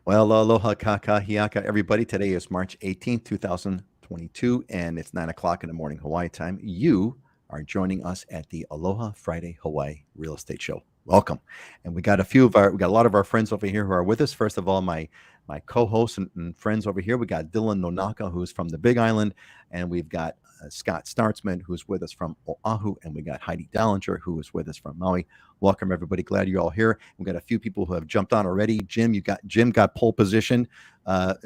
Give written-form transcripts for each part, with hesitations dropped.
Well, aloha kakahiaka, everybody. Today is March 18th, 2022, and it's 9 o'clock in the morning Hawaii time. You are joining us at the Aloha Friday Hawaii Real Estate Show. Welcome. And we got a lot of our friends over here who are with us. First of all, my co-hosts and friends over here. We got Dylan Nonaka, who's from the Big Island, and we've got Scott Startzman, who's with us from Oahu, and we got Heidi Dallinger, who is with us from Maui. Welcome, everybody. Glad you're all here. We've got a few people who have jumped on already. Jim got pole position.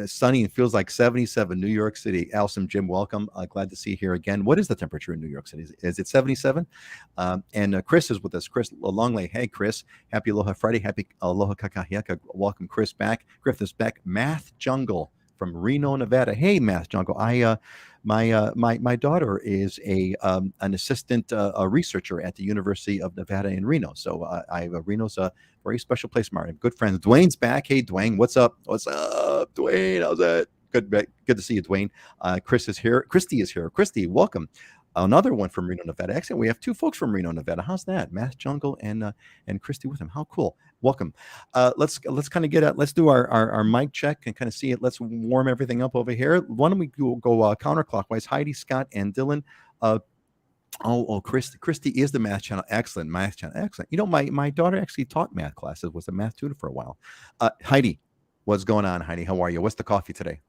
Sunny and feels like 77, New York City. Awesome, Jim. Welcome. Glad to see you here again. What is the temperature in New York City? Is it 77? And Chris is with us. Chris Longley. Hey, Chris. Happy Aloha Friday. Happy Aloha Kakahiaka. Welcome, Chris back. Griffiths back. Math Jungle from Reno, Nevada. Hey, Math Jungle. My daughter is an assistant a researcher at the University of Nevada in Reno. So Reno's a very special place. My good friends. Dwayne's back. Hey, Dwayne, what's up? What's up, Dwayne? How's that? Good to see you, Dwayne. Chris is here. Christy is here. Christy, welcome. Another one from Reno, Nevada. Actually, we have two folks from Reno, Nevada. How's that? Math Jungle and Christy with him. How cool. Welcome. Let's kind of let's do our mic check and kind of see it. Let's warm everything up over here. Why don't we go counterclockwise? Heidi, Scott, and Dylan. Christy is the math channel. Excellent. Math channel. Excellent. You know, my daughter actually taught math classes, was a math tutor for a while. Heidi, what's going on, Heidi? How are you? What's the coffee today?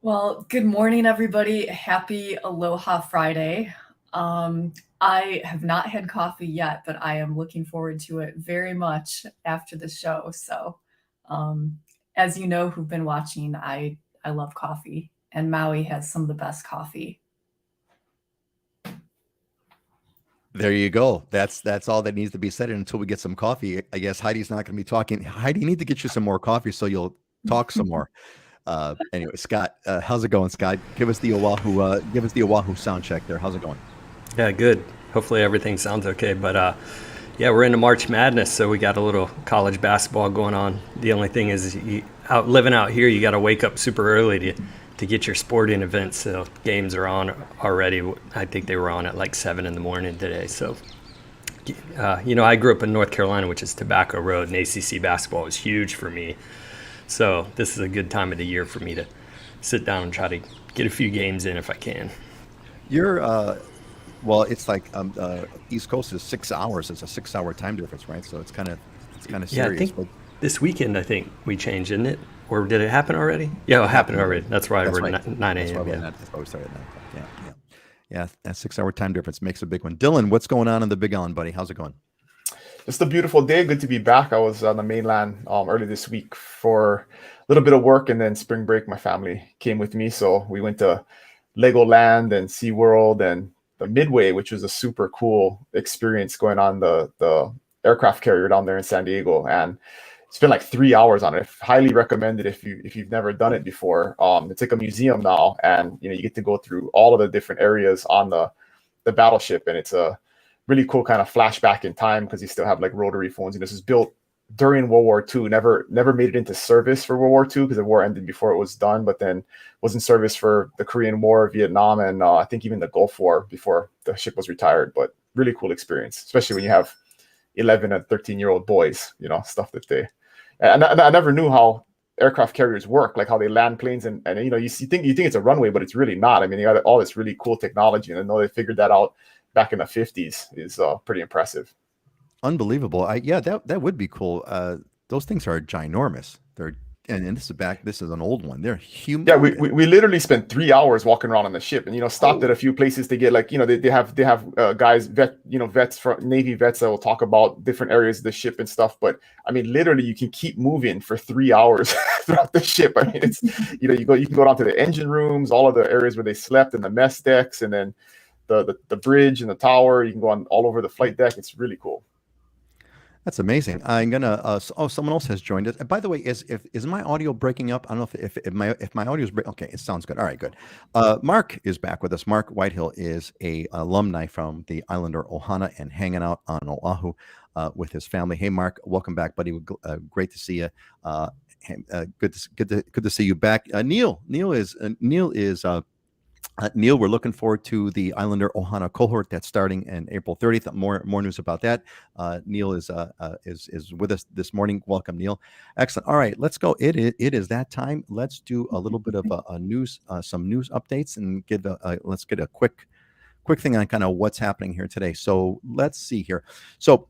Well, good morning, everybody. Happy Aloha Friday. I have not had coffee yet, but I am looking forward to it very much after the show. So, as you know, who've been watching, I love coffee, and Maui has some of the best coffee. There you go. That's all that needs to be said until we get some coffee. I guess Heidi's not going to be talking. Heidi, you need to get you some more coffee so you'll talk some more. Anyway, Scott, how's it going, Scott? Give us the Oahu sound check there. How's it going? Yeah, good. Hopefully everything sounds okay. But yeah, we're into March Madness, so we got a little college basketball going on. The only thing is, living out here, you got to wake up super early to get your sporting events. So games are on already. I think they were on at like 7 in the morning today. So, I grew up in North Carolina, which is Tobacco Road, and ACC basketball was huge for me. So this is a good time of the year for me to sit down and try to get a few games in if I can. You're well, it's like East Coast is 6 hours. It's a 6-hour time difference, right? So it's kind of serious. Yeah, I think this weekend we changed, didn't it? Or did it happen already? Yeah, it happened already. That's why we're at 9 a.m. That's why we started at 9 o'clock. Yeah. That 6-hour time difference makes a big one. Dylan, what's going on in the Big Island, buddy? How's it going? It's a beautiful day. Good to be back. I was on the mainland early this week for a little bit of work, and then spring break, my family came with me. So we went to Legoland and SeaWorld and the Midway, which was a super cool experience going on the aircraft carrier down there in San Diego. And spent like 3 hours on it. Highly recommend it if you've never done it before. It's like a museum now, and you get to go through all of the different areas on the battleship, and it's a really cool kind of flashback in time because you still have like rotary phones. This was built during World War II, never made it into service for World War II because the war ended before it was done, but then was in service for the Korean War, Vietnam, and I think even the Gulf War before the ship was retired. But really cool experience, especially when you have 11 and 13-year-old boys, stuff that they, and I never knew how aircraft carriers work, like how they land planes, and you think it's a runway, but it's really not. I mean, they got all this really cool technology, and I know they figured that out back in the 50s is pretty impressive. Unbelievable. That would be cool. Those things are ginormous. And this is an old one. They're huge. Yeah, we literally spent 3 hours walking around on the ship, and stopped at a few places to get like they have guys vets from Navy vets that will talk about different areas of the ship and stuff. But I mean, literally, you can keep moving for 3 hours throughout the ship. I mean, it's you can go down to the engine rooms, all of the areas where they slept, and the mess decks, and then the bridge and the tower. You can go on all over the flight deck. It's really cool. That's amazing. I'm gonna. Someone else has joined us. By the way, is my audio breaking up? I don't know if my audio is breaking. Okay, it sounds good. All right, good. Mark is back with us. Mark Whitehill is a alumni from the Islander Ohana and hanging out on Oahu with his family. Hey, Mark, welcome back, buddy. Great to see you. Good to see you back. Neil is Neil, we're looking forward to the Islander Ohana cohort that's starting in April 30th. More news about that. Neil is with us this morning. Welcome, Neil. Excellent. All right, let's go. It is that time. Let's do a little bit of a news, some news updates, and let's get a quick thing on kind of what's happening here today. So let's see here. So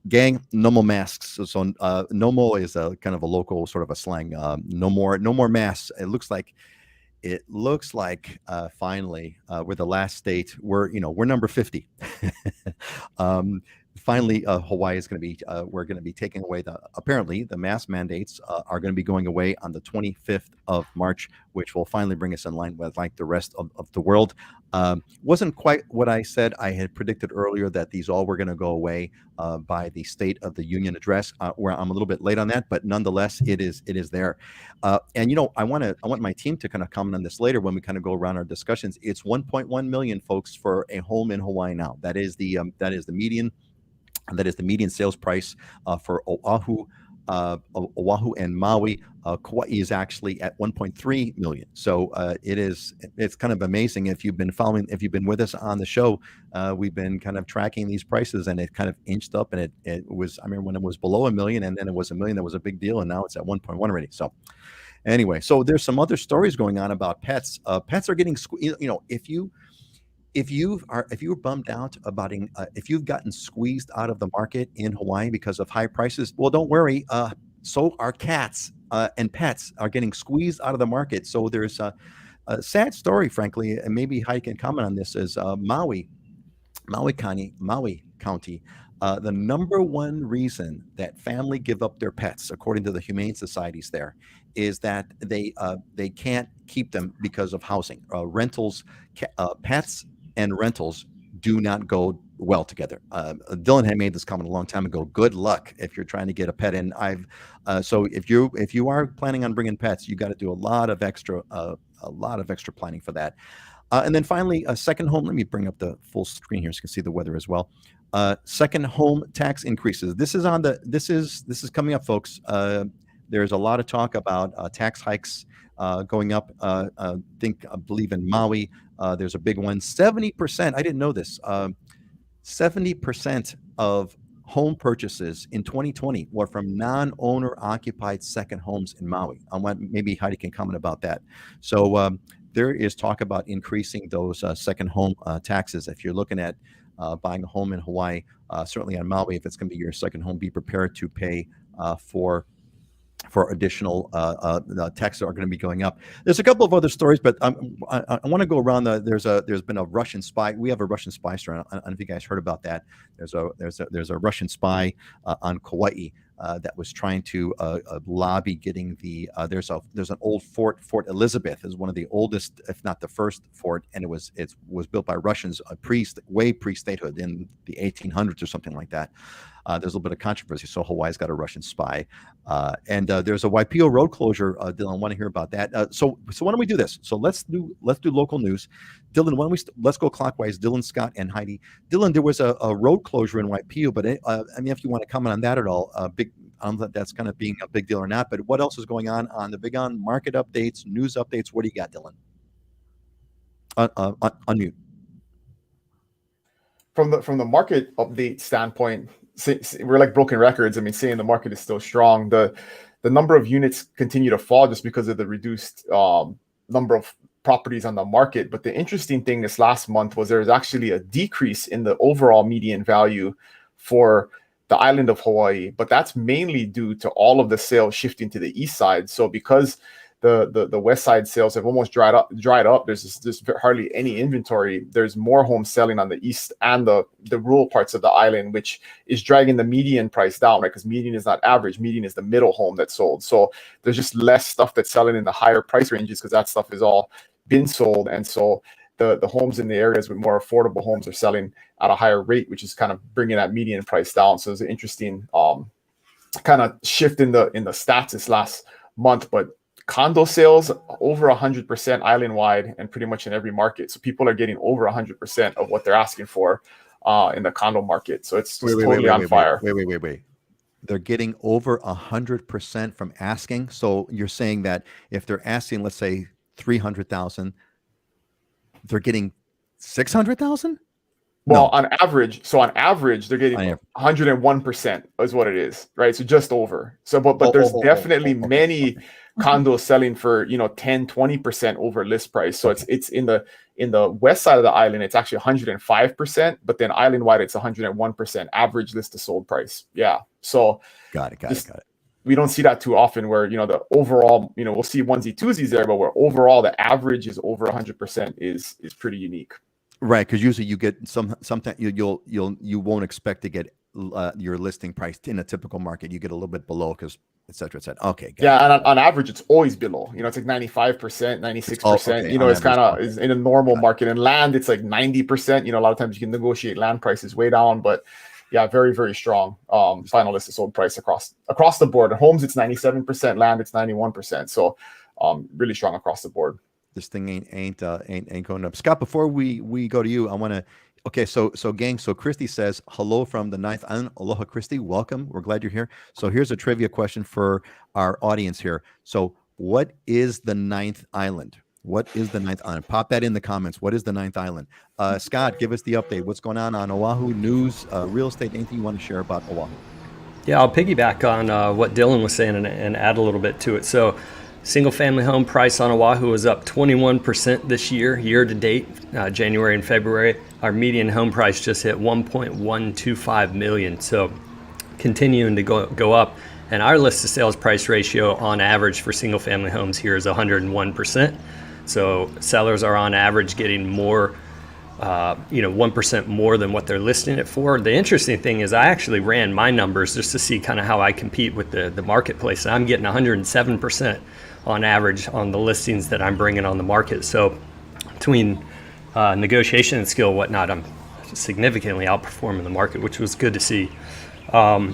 gang, no more masks. So nomo is a kind of a local sort of a slang. No more masks. It looks like finally we're the last state. We're number 50. Finally, Hawaii is going to be. We're going to be taking away apparently the mask mandates are going to be going away on the 25th of March, which will finally bring us in line with like the rest of the world. Wasn't quite what I said. I had predicted earlier that these all were going to go away by the State of the Union address. Where I'm a little bit late on that, but nonetheless, it is there. And I want my team to kind of comment on this later when we kind of go around our discussions. It's 1.1 million folks for a home in Hawaii now. That is the median. That is the median sales price for Oahu and Maui. Kauai is actually at 1.3 million. So it's kind of amazing. If you've been with us on the show, we've been kind of tracking these prices, and it kind of inched up, and it was, I remember when it was below $1 million, and then it was $1 million, that was a big deal, and now it's at 1.1 already. So anyway, so there's some other stories going on about pets. Pets are getting, if you're bummed out about if you've gotten squeezed out of the market in Hawaii because of high prices, well, don't worry. So are cats and pets are getting squeezed out of the market. So there's a sad story, frankly, and maybe Heidi can comment on this. Is Maui County. The number one reason that family give up their pets, according to the humane societies there, is that they can't keep them because of housing. Rentals, pets and rentals do not go well together. Dylan had made this comment a long time ago. Good luck if you're trying to get a pet in. So if you are planning on bringing pets, you got to do a lot of extra planning for that. And then finally, a second home. Let me bring up the full screen here so you can see the weather as well. Second home tax increases. This is coming up, folks. There's a lot of talk about tax hikes going up. I believe in Maui, there's a big one. 70%. I didn't know this. 70% of home purchases in 2020 were from non-owner occupied second homes in Maui. Maybe Heidi can comment about that. So there is talk about increasing those second home taxes. If you're looking at buying a home in Hawaii, certainly on Maui, if it's going to be your second home, be prepared to pay for additional taxes are going to be going up. There's a couple of other stories, but I want to go around. There's been a Russian spy. We have a Russian spy story. I don't know if you guys heard about that. There's a Russian spy on Kauai that was trying to lobby getting there's an old Fort Elizabeth is one of the oldest, if not the first fort, and it was built by Russians way pre-statehood in the 1800s or something like that. There's a little bit of controversy. So Hawaii's got a Russian spy, and there's a Waipio road closure. Dylan, I want to hear about that. So why don't we do this? So let's do local news. Dylan, why don't let's go clockwise. Dylan, Scott, and Heidi. Dylan, there was a road closure in Waipio, but I mean, if you want to comment on that at all, I don't know if that's kind of being a big deal or not. But what else is going on the Big On market updates, news updates? What do you got, Dylan? Unmute. From the market update standpoint, we're like broken records. I mean, saying the market is still strong. The number of units continue to fall just because of the reduced number of properties on the market. But the interesting thing this last month was there was actually a decrease in the overall median value for the island of Hawaii. But that's mainly due to all of the sales shifting to the east side. So because the west side sales have almost dried up. There's hardly any inventory. There's more homes selling on the east and the rural parts of the island, which is dragging the median price down, right? Because median is not average. Median is the middle home that's sold. So there's just less stuff that's selling in the higher price ranges because that stuff is all been sold. And so the homes in the areas with more affordable homes are selling at a higher rate, which is kind of bringing that median price down. So it's an interesting kind of shift in the stats this last month. But condo sales over 100% island-wide and pretty much in every market. So people are getting over 100% of what they're asking for in the condo market. So it's totally on fire. Wait. They're getting over 100% from asking. So you're saying that if they're asking, let's say 300,000, they're getting 600,000. Well, No. on average, they're getting On average. 101% is what it is, right? So just over. So, but there's definitely Okay. many condos selling for 10, 20% over list price. So it's in the west side of the island, it's actually 105%, but then island wide it's 101% average list to sold price. Yeah. So Got it. we don't see that too often where the overall, we'll see onesie twosies there, but where overall the average is over 100% is pretty unique. Right, because usually you get sometimes you won't expect to get your listing price in a typical market. You get a little bit below because et cetera. Okay, yeah, and on average it's always below. It's like 95%, 96%. It's kind of is in a normal market. And land, it's like 90%. A lot of times you can negotiate land prices way down, but yeah, very, very strong final listed sold price across the board. At homes it's 97%, land it's 91%. So really strong across the board. This thing ain't going up. Scott, before we go to you, I want to. Okay, so gang, so Christy says hello from the 9th Island. Aloha, Christy, welcome. We're glad you're here. So here's a trivia question for our audience here. So what is the 9th Island? What is the 9th Island? Pop that in the comments. What is the 9th Island? Scott, give us the update. What's going on Oahu? News, real estate, anything you want to share about Oahu? Yeah, I'll piggyback on what Dylan was saying and add a little bit to it. So single family home price on Oahu is up 21% this year to date, January and February. Our median home price just hit 1.125 million. So continuing to go up. And our list to sales price ratio on average for single family homes here is 101%. So sellers are on average getting more, 1% more than what they're listing it for. The interesting thing is I actually ran my numbers just to see kind of how I compete with the marketplace. And I'm getting 107% on average on the listings that I'm bringing on the market. So between negotiation and skill, whatnot, I'm significantly outperforming the market, which was good to see. The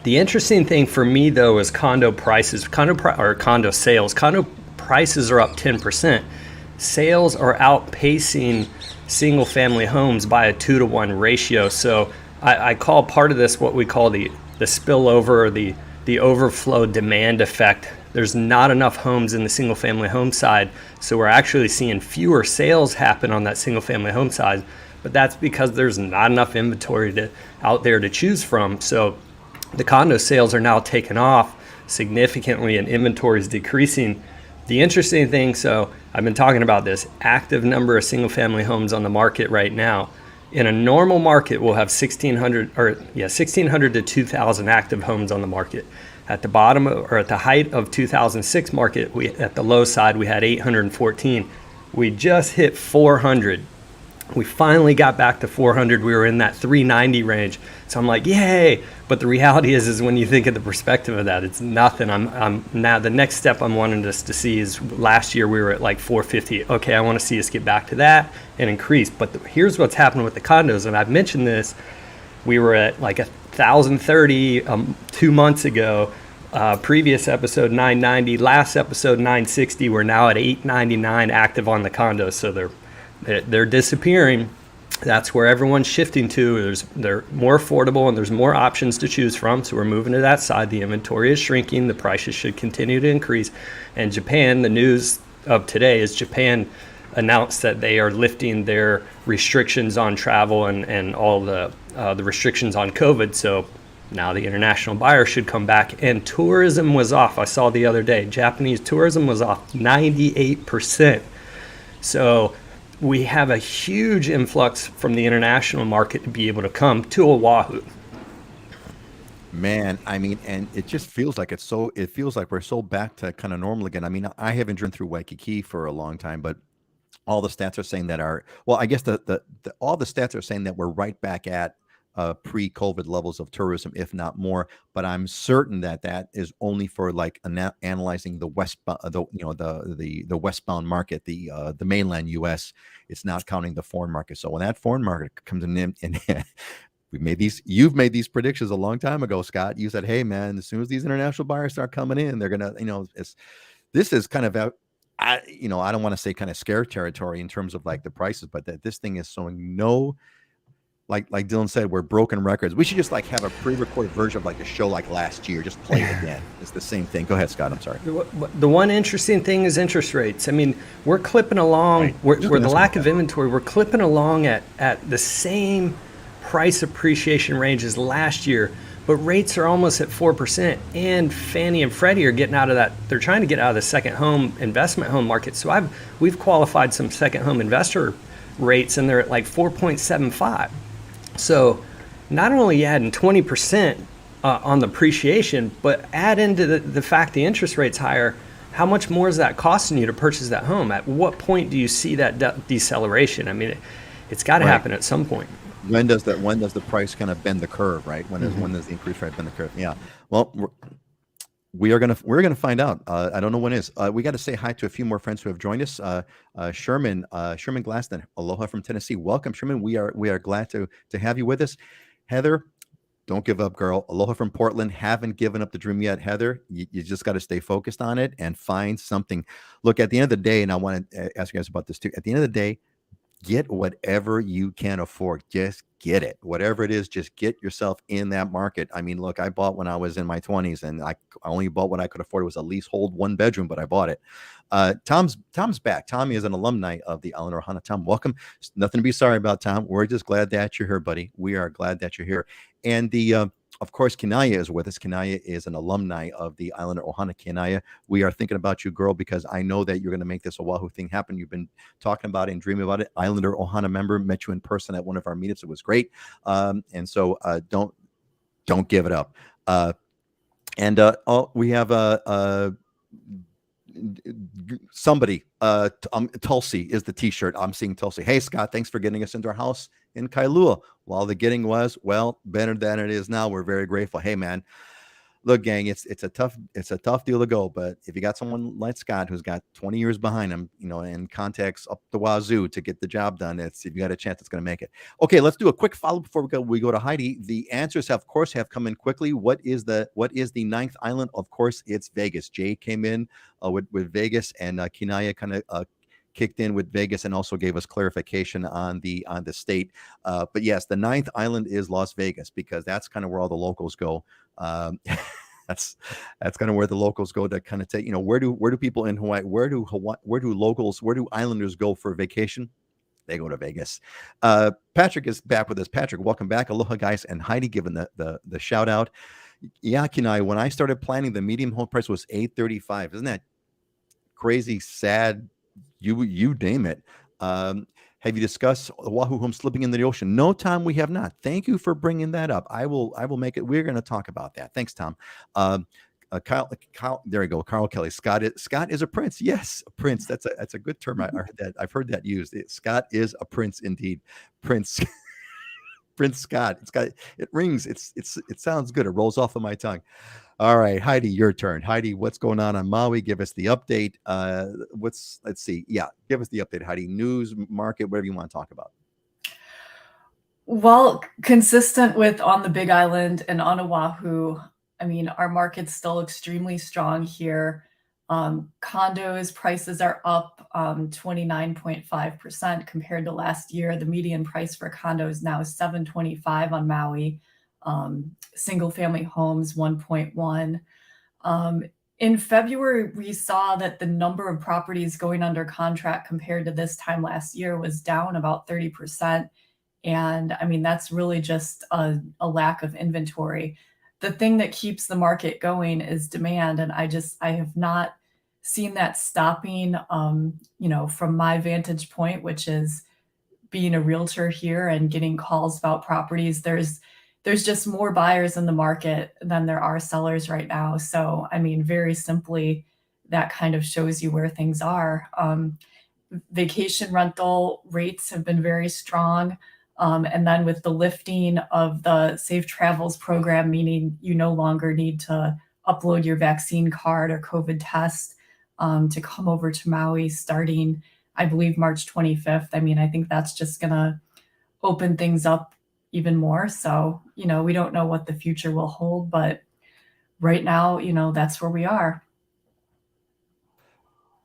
interesting thing for me though is condo prices, condo sales. Condo prices are up 10%. Sales are outpacing single family homes by a 2-to-1 ratio. So I call part of this what we call the spillover or the overflow demand effect. There's not enough homes in the single family home side, so we're actually seeing fewer sales happen on that single family home side, but that's because there's not enough inventory out there to choose from. So the condo sales are now taking off significantly and inventory is decreasing. The interesting thing, so I've been talking about this active number of single family homes on the market right now. In a normal market, we'll have 1,600 to 2,000 active homes on the market. At the bottom or at the height of 2006 market, at the low side, we had 814. We just hit 400. We finally got back to 400. We were in that 390 range. So I'm like, yay. But the reality is when you think of the perspective of that, it's nothing. I'm now the next step I'm wanting us to see is last year we were at like 450. Okay, I want to see us get back to that and increase. But here's what's happening with the condos. And I've mentioned this. We were at like 1,030 2 months ago. Previous episode 990, last episode 960. We're now at 899 active on the condos. So they're disappearing. That's where everyone's shifting to. They're more affordable and there's more options to choose from. So we're moving to that side. The inventory is shrinking. The prices should continue to increase. And Japan, the news of today is Japan announced that they are lifting their restrictions on travel and all the restrictions on COVID. So now the international buyer should come back. And tourism was off. I saw the other day, Japanese tourism was off 98%. So we have a huge influx from the international market to be able to come to Oahu. Man, I mean, and it just feels like it feels like we're so back to kind of normal again. I mean, I haven't driven through Waikiki for a long time, but all the stats are saying that I guess all the stats are saying that we're right back at pre-COVID levels of tourism, if not more. But I'm certain that is only for like analyzing the the westbound market, the mainland U.S. It's not counting the foreign market. So when that foreign market comes in, and you've made these predictions a long time ago, Scott. You said, "Hey, man, as soon as these international buyers start coming in, they're gonna, this is kind of I don't want to say kind of scare territory in terms of like the prices, but that this thing is showing no like Dylan said, we're broken records. We should just like have a pre-recorded version of like a show like last year. Just play it again. It's the same thing. Go ahead, Scott. I'm sorry. The one interesting thing is interest rates. I mean, we're clipping along, Right. where the lack of inventory, we're clipping along at the same price appreciation range as last year, but rates are almost at 4%. And Fannie and Freddie are getting out of that. They're trying to get out of the second home investment home market. So we've qualified some second home investor rates, and they're at like 4.75. So not only adding 20% on the appreciation, but add into the fact the interest rate's higher, how much more is that costing you to purchase that home? At what point do you see that deceleration? I mean, it's got to happen at some point. When does the price kind of bend the curve, right? When does the increase rate bend the curve? Yeah. Well, we're gonna find out. I don't know when it is. We got to say hi to a few more friends who have joined us. Sherman Glaston, aloha from Tennessee. Welcome, Sherman. We are glad to have you with us. Heather, don't give up, girl. Aloha from Portland. Haven't given up the dream yet, Heather. You just got to stay focused on it and find something. Look, at the end of the day, and I want to ask you guys about this too. At the end of the day, get whatever you can afford. Just get it. Whatever it is, just get yourself in that market. I mean, look, I bought when I was in my 20s, and I only bought what I could afford. It was a leasehold 1-bedroom, but I bought it. Tom's back. Tommy is an alumni of the Island Ohana. Tom, welcome. Nothing to be sorry about, Tom. We're just glad that you're here, buddy. We are glad that you're here. And of course, Kinaya is with us. Kinaya is an alumni of the Island Ohana. Kinaya, we are thinking about you, girl, because I know that you're going to make this Oahu thing happen. You've been talking about it and dreaming about it. Islander Ohana member, met you in person at one of our meetups. It was great. And so don't give it up. We have somebody, Tulsi is the t-shirt. I'm seeing Tulsi. Hey, Scott, thanks for getting us into our house in Kailua. While the getting was, well, better than it is now. We're very grateful. Hey, man, look, gang, it's a tough deal to go. But if you got someone like Scott who's got 20 years behind him, and contacts up the wazoo to get the job done, if you got a chance, it's going to make it. Okay, let's do a quick follow before we go to Heidi. The answers have come in quickly. What is the ninth island? Of course, it's Vegas. Jay came in with Vegas, and Kinaya kind of kicked in with Vegas and also gave us clarification on the state. But yes, the ninth island is Las Vegas, because that's kind of where all the locals go. That's kind of where the locals go to kind of take, where do people in Hawaii, where do islanders go for vacation? They go to Vegas. Patrick is back with us. Patrick, welcome back. Aloha, guys. And Heidi giving the shout out. Yeah, Kinai, when I started planning, the medium home price was $835. Isn't that crazy, sad? You name it. Have you discussed Oahu home slipping into the ocean? No, Tom, we have not. Thank you for bringing that up. I will make it. We're going to talk about that. Thanks, Tom. Kyle, there we go. Carl Kelly. Scott is a prince. Yes, a prince. That's a good term. I heard that. I've heard that used. Scott is a prince indeed. Prince. Prince Scott. It rings. It sounds good. It rolls off of my tongue. All right, Heidi, your turn. Heidi, what's going on Maui? Give us the update. Let's see. Yeah, give us the update, Heidi. News, market, whatever you want to talk about. Well, consistent with on the Big Island and on Oahu, I mean, our market's still extremely strong here. Condos prices are up 29.5% compared to last year. The median price for condos now is $725 on Maui. Single family homes 1.1. In February, we saw that the number of properties going under contract compared to this time last year was down about 30%. And I mean, that's really just a lack of inventory. The thing that keeps the market going is demand. And I have not seen that stopping, from my vantage point, which is being a realtor here and getting calls about properties. There's just more buyers in the market than there are sellers right now. So, I mean, very simply, that kind of shows you where things are. Vacation rental rates have been very strong. And then with the lifting of the Safe Travels program, meaning you no longer need to upload your vaccine card or COVID test to come over to Maui starting, I believe, March 25th. I mean, I think that's just going to open things up even more. So, we don't know what the future will hold, but right now, that's where we are.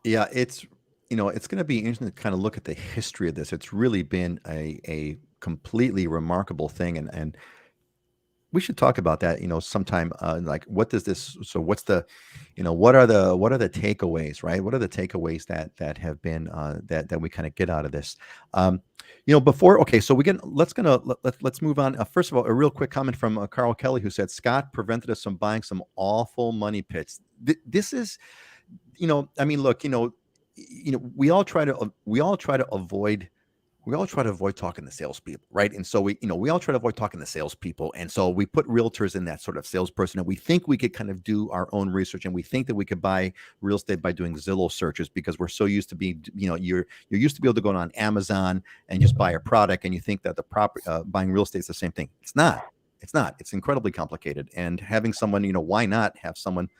Yeah, it's going to be interesting to kind of look at the history of this. It's really been a completely remarkable thing, and we should talk about that, sometime. Like, what does this? So, what's the, what are the takeaways, right? What are the takeaways that have been that we kind of get out of this? Before, okay, so let's move on. First of all, a real quick comment from Carl Kelly, who said Scott prevented us from buying some awful money pits. This is, I mean, look, we all try to avoid. We all try to avoid talking to salespeople, right? And so we all try to avoid talking to salespeople. And so we put realtors in that sort of salesperson, and we think we could kind of do our own research, and we think that we could buy real estate by doing Zillow searches, because we're so used to you're used to be able to go on Amazon and just buy a product, and you think that the buying real estate is the same thing. It's not. It's not. It's incredibly complicated. And having someone, why not have someone?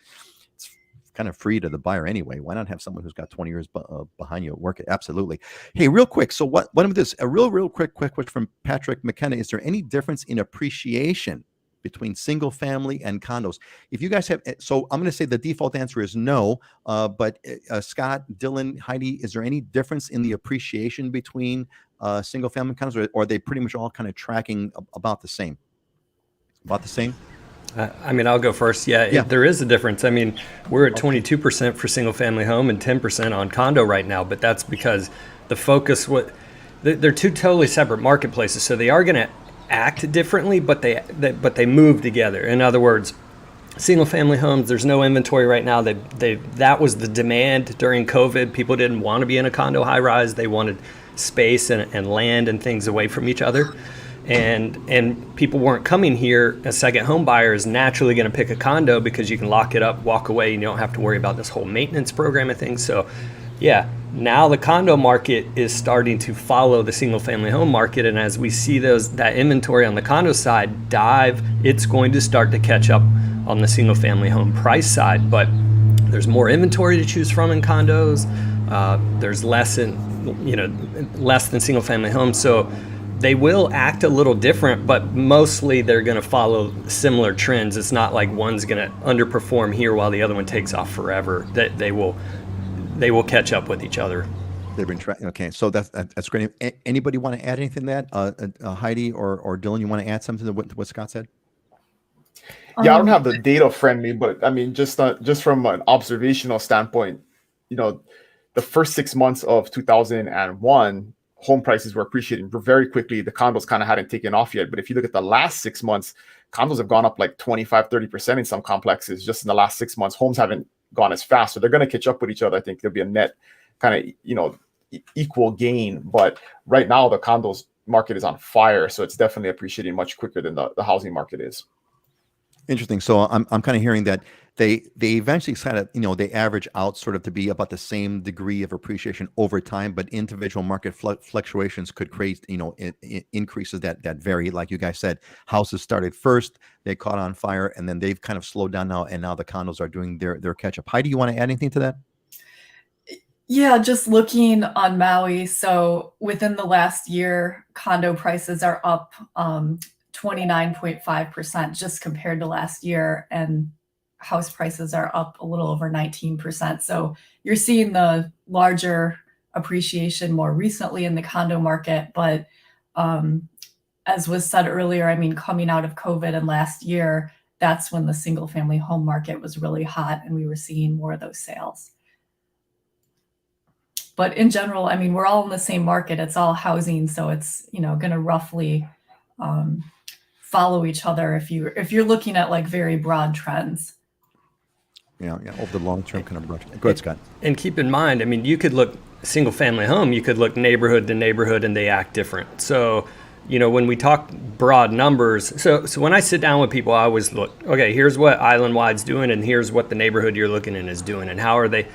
Kind of free to the buyer anyway. Why not have someone who's got 20 years behind you at work? Absolutely. Hey, real quick. So what of this? A real quick question from Patrick McKenna. Is there any difference in appreciation between single family and condos? If you guys have, so I'm going to say the default answer is no. But Scott, Dylan, Heidi, is there any difference in the appreciation between single family condos, or are they pretty much all kind of tracking about the same? About the same? I mean, I'll go first. Yeah. There is a difference. I mean, we're at 22% for single family home and 10% on condo right now, but that's because the focus, they're two totally separate marketplaces. So they are going to act differently, but they move together. In other words, single family homes, there's no inventory right now. That was the demand during COVID. People didn't want to be in a condo high rise. They wanted space and land and things away from each other. And people weren't coming here. A second home buyer is naturally going to pick a condo because you can lock it up, walk away, and you don't have to worry about this whole maintenance program and things. So, yeah, now the condo market is starting to follow the single family home market. And as we see that inventory on the condo side dive, it's going to start to catch up on the single family home price side. But there's more inventory to choose from in condos. There's less than single family homes. So they will act a little different, but mostly they're going to follow similar trends. It's not like one's going to underperform here while the other one takes off forever. That they will catch up with each other. They've been tracking. Okay, so that's great. Anybody want to add anything to that? Heidi or Dylan, you want to add something to what Scott said? Yeah, I don't have the data friendly, but I mean, just from an observational standpoint, the first 6 months of 2001. Home prices were appreciating very quickly. The condos kind of hadn't taken off yet. But if you look at the last 6 months, condos have gone up like 25-30% in some complexes just in the last 6 months. Homes haven't gone as fast. So they're going to catch up with each other. I think there'll be a net kind of, equal gain. But right now, the condos market is on fire. So it's definitely appreciating much quicker than the housing market is. Interesting. So I'm kind of hearing that they eventually kind of, they average out sort of to be about the same degree of appreciation over time, but individual market fluctuations could create, increases that vary. Like you guys said, houses started first, they caught on fire, and then they've kind of slowed down now, and now the condos are doing their catch up. Heidi, you want to add anything to that? Yeah, just looking on Maui. So within the last year, condo prices are up 29.5% just compared to last year, and house prices are up a little over 19%. So you're seeing the larger appreciation more recently in the condo market. But as was said earlier, I mean, coming out of COVID and last year, that's when the single family home market was really hot and we were seeing more of those sales. But in general, I mean, we're all in the same market. It's all housing. So it's, going to roughly follow each other if you're looking at like very broad trends. Yeah, over the long term kind of brush. Go ahead, Scott. And keep in mind, I mean, you could look single family home, you could look neighborhood to neighborhood, and they act different. So, when we talk broad numbers, so when I sit down with people, I always look, okay, here's what Island Wide's doing, and here's what the neighborhood you're looking in is doing, and how are they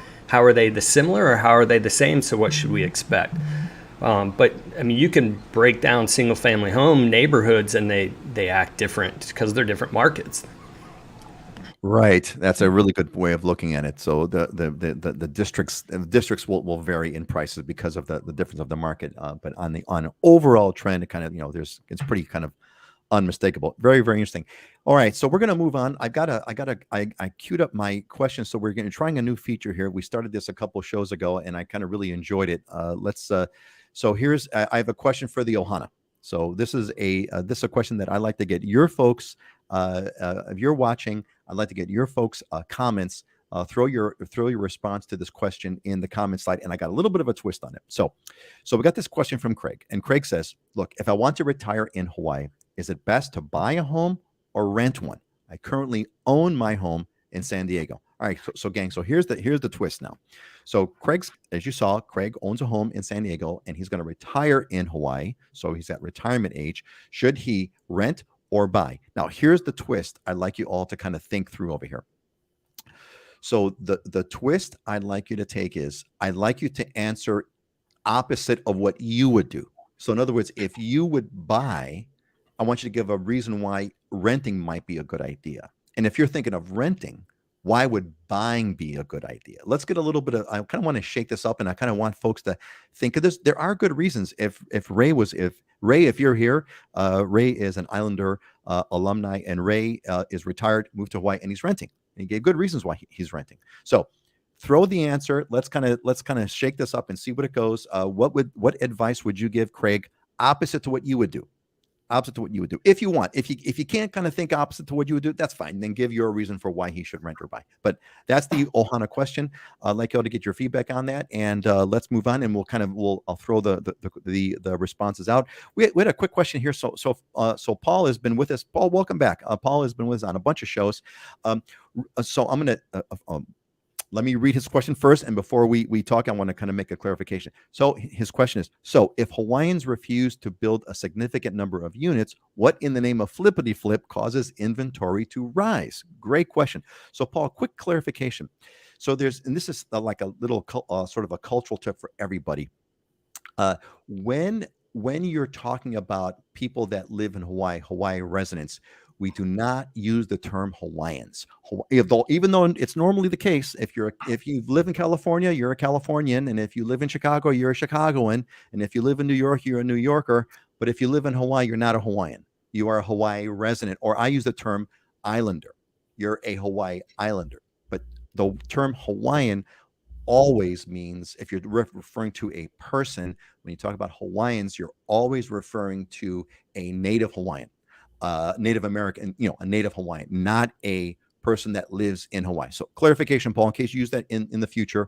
the similar, or how are they the same? So what should we expect? But I mean, you can break down single family home neighborhoods, and they act different because they're different markets. Right. That's a really good way of looking at it. So the districts will vary in prices because of the difference of the market. But on an overall trend, it kind of, it's pretty kind of unmistakable. Very, very interesting. All right. So we're going to move on. I queued up my questions. So we're trying a new feature here. We started this a couple shows ago and I kind of really enjoyed it. So I have a question for the Ohana. So this is a question that I like to get your folks. If you're watching, I'd like to get your folks' comments. Throw your response to this question in the comment slide, and I got a little bit of a twist on it. So we got this question from Craig, and Craig says, "Look, if I want to retire in Hawaii, is it best to buy a home or rent one? I currently own my home in San Diego." All right, so gang, so here's the twist now. So Craig's, as you saw, Craig owns a home in San Diego, and he's going to retire in Hawaii. So he's at retirement age. Should he rent or buy? Now, here's the twist I'd like you all to kind of think through over here. So the twist I'd like you to take is I'd like you to answer opposite of what you would do. So in other words, if you would buy, I want you to give a reason why renting might be a good idea. And if you're thinking of renting, why would buying be a good idea? Let's get a little bit of, I kind of want to shake this up, and I kind of want folks to think of this. There are good reasons. If Ray, if you're here, Ray is an Islander alumni, and Ray is retired, moved to Hawaii, and he's renting. And he gave good reasons why he's renting. So throw the answer. Let's kind of shake this up and see what it goes. What advice would you give Craig opposite to what you would do? Opposite to what you would do, if you want. If you can't kind of think opposite to what you would do, that's fine. Then give your reason for why he should rent or buy. But that's the Ohana question. I'd like y'all to get your feedback on that, and let's move on. And I'll throw the responses out. We had a quick question here. So Paul has been with us. Paul, welcome back. Paul has been with us on a bunch of shows. So I'm gonna. Let me read his question first, and before we talk, I want to kind of make a clarification. So his question is, so if Hawaiians refuse to build a significant number of units, what in the name of flippity flip causes inventory to rise? Great question. So Paul, quick clarification. So and this is like a little sort of a cultural tip for everybody. When you're talking about people that live in Hawaii residents, we do not use the term Hawaiians. Even though it's normally the case, if you live in California, you're a Californian, and if you live in Chicago, you're a Chicagoan, and if you live in New York, you're a New Yorker. But if you live in Hawaii, you're not a Hawaiian. You are a Hawaii resident, or I use the term islander. You're a Hawaii islander. But the term Hawaiian always means, if you're referring to a person, when you talk about Hawaiians, you're always referring to a native Hawaiian. Native American, a native Hawaiian, not a person that lives in Hawaii. So clarification, Paul, in case you use that in the future,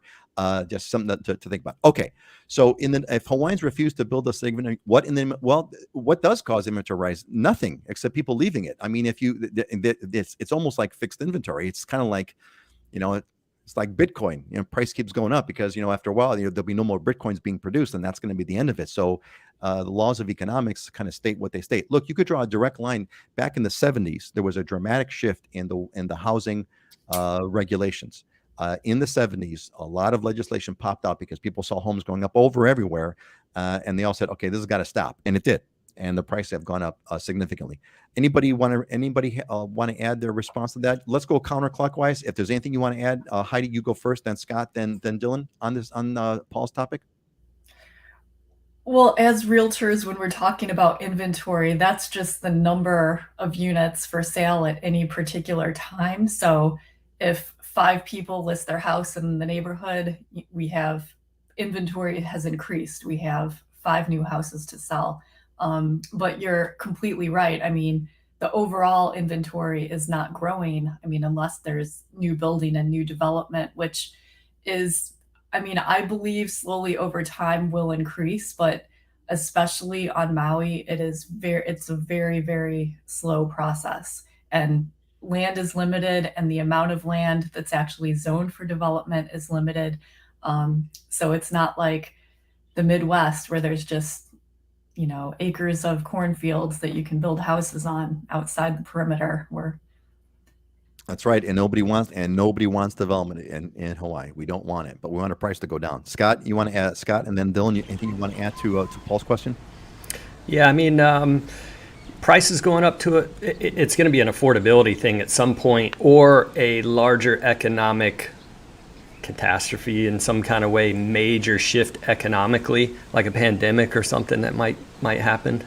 just something to think about. Okay, so if Hawaiians refuse to build a significant, what does cause inventory to rise? Nothing, except people leaving it. I mean, it's almost like fixed inventory. It's kind of like, it's like Bitcoin. Price keeps going up because after a while there'll be no more Bitcoins being produced, and that's going to be the end of it. So the laws of economics kind of state what they state. Look, you could draw a direct line. Back in the 70s, there was a dramatic shift in the housing regulations. In the 70s, a lot of legislation popped out because people saw homes going up everywhere, and they all said, "Okay, this has got to stop," and it did. And the prices have gone up significantly. Anybody want to add their response to that? Let's go counterclockwise. If there's anything you want to add, Heidi, you go first, then Scott, then Dylan on Paul's topic. Well, as realtors, when we're talking about inventory, that's just the number of units for sale at any particular time. So if 5 people list their house in the neighborhood, we have inventory has increased. We have 5 new houses to sell. But you're completely right. I mean, the overall inventory is not growing. I mean, unless there's new building and new development, which is, I believe slowly over time will increase, but especially on Maui, it's a very, very slow process, and land is limited, and the amount of land that's actually zoned for development is limited. So it's not like the Midwest where there's just acres of cornfields that you can build houses on outside the perimeter. That's right, and nobody wants development in Hawaii. We don't want it, but we want a price to go down. Scott, you want to add, Scott, and then Dylan, anything you want to add to Paul's question? Yeah, prices going up to it's going to be an affordability thing at some point, or a larger economic catastrophe in some kind of way, major shift economically, like a pandemic or something that might might happen.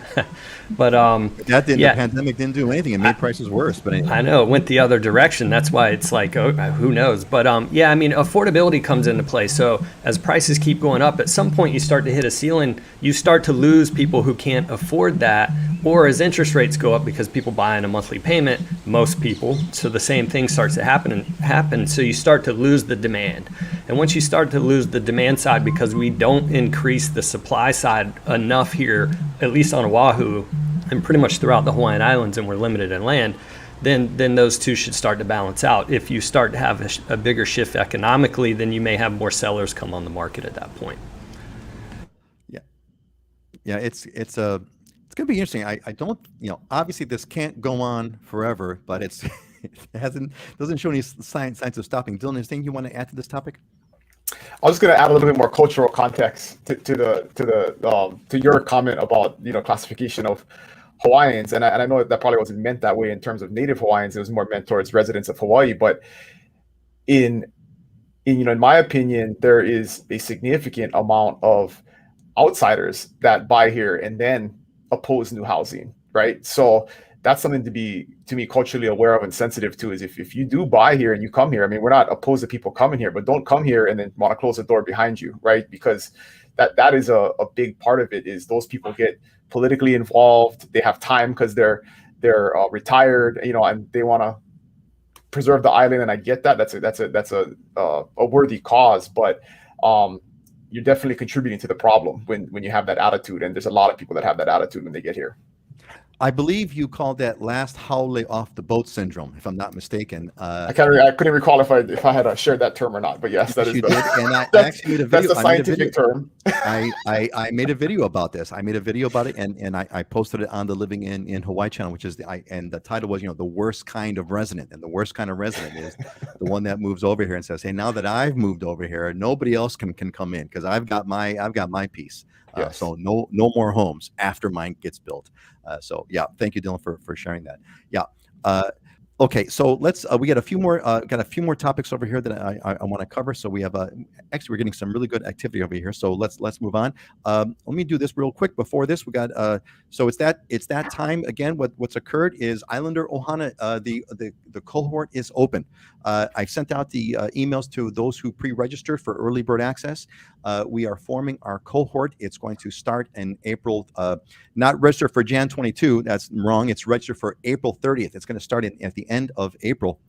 But That didn't. yeah. The pandemic didn't do anything. It made prices worse. But anyway. I know it went the other direction. That's why it's like, oh, who knows? But yeah, I mean, affordability comes into play. So as prices keep going up, at some point you start to hit a ceiling. You start to lose people who can't afford that, or as interest rates go up because people buy in a monthly payment, most people. So the same thing starts to happen. So you start to lose the demand. And once you start to lose the demand side because we don't increase the supply side enough here, at least on Oahu, and pretty much throughout the Hawaiian Islands, and we're limited in land, then those two should start to balance out. If you start to have a bigger shift economically, then you may have more sellers come on the market at that point. Yeah, it's going to be interesting. I don't, obviously this can't go on forever, but it doesn't show any signs of stopping. Dylan, anything you want to add to this topic? I was going to add a little bit more cultural context to your comment about classification of Hawaiians, and I know that probably wasn't meant that way in terms of native Hawaiians. It was more meant towards residents of Hawaii. But in my opinion, there is a significant amount of outsiders that buy here and then oppose new housing, right? So that's something to be, to me, culturally aware of and sensitive to, is if you do buy here and you come here, I mean, we're not opposed to people coming here, but don't come here and then want to close the door behind you, right? Because that is a big part of it, is those people get politically involved. They have time because they're retired, and they want to preserve the island. And I get that. That's a worthy cause, but you're definitely contributing to the problem when you have that attitude. And there's a lot of people that have that attitude when they get here. I believe you called that last haole off the boat syndrome, if I'm not mistaken. I couldn't recall if I had shared that term or not, but yes, that is. And I actually made a video. That's a scientific term. I made a video about this. I made a video about it, and I posted it on the Living in Hawaii channel, which is and the title was, the worst kind of resident. And the worst kind of resident is the one that moves over here and says, hey, now that I've moved over here, nobody else can come in because I've got my piece. Yes. So no more homes after mine gets built. So yeah, thank you, Dylan, for sharing that. Yeah. Okay, so let's. We got a few more topics over here that I want to cover. So we have actually we're getting some really good activity over here. So let's move on. Let me do this real quick. Before this, we got so it's that time again. What's occurred is Islander Ohana. The cohort is open. I sent out the emails to those who pre-registered for early bird access. We are forming our cohort. It's going to start in April. Not registered for Jan 22. That's wrong. It's registered for April 30th. It's going to start at the end of April.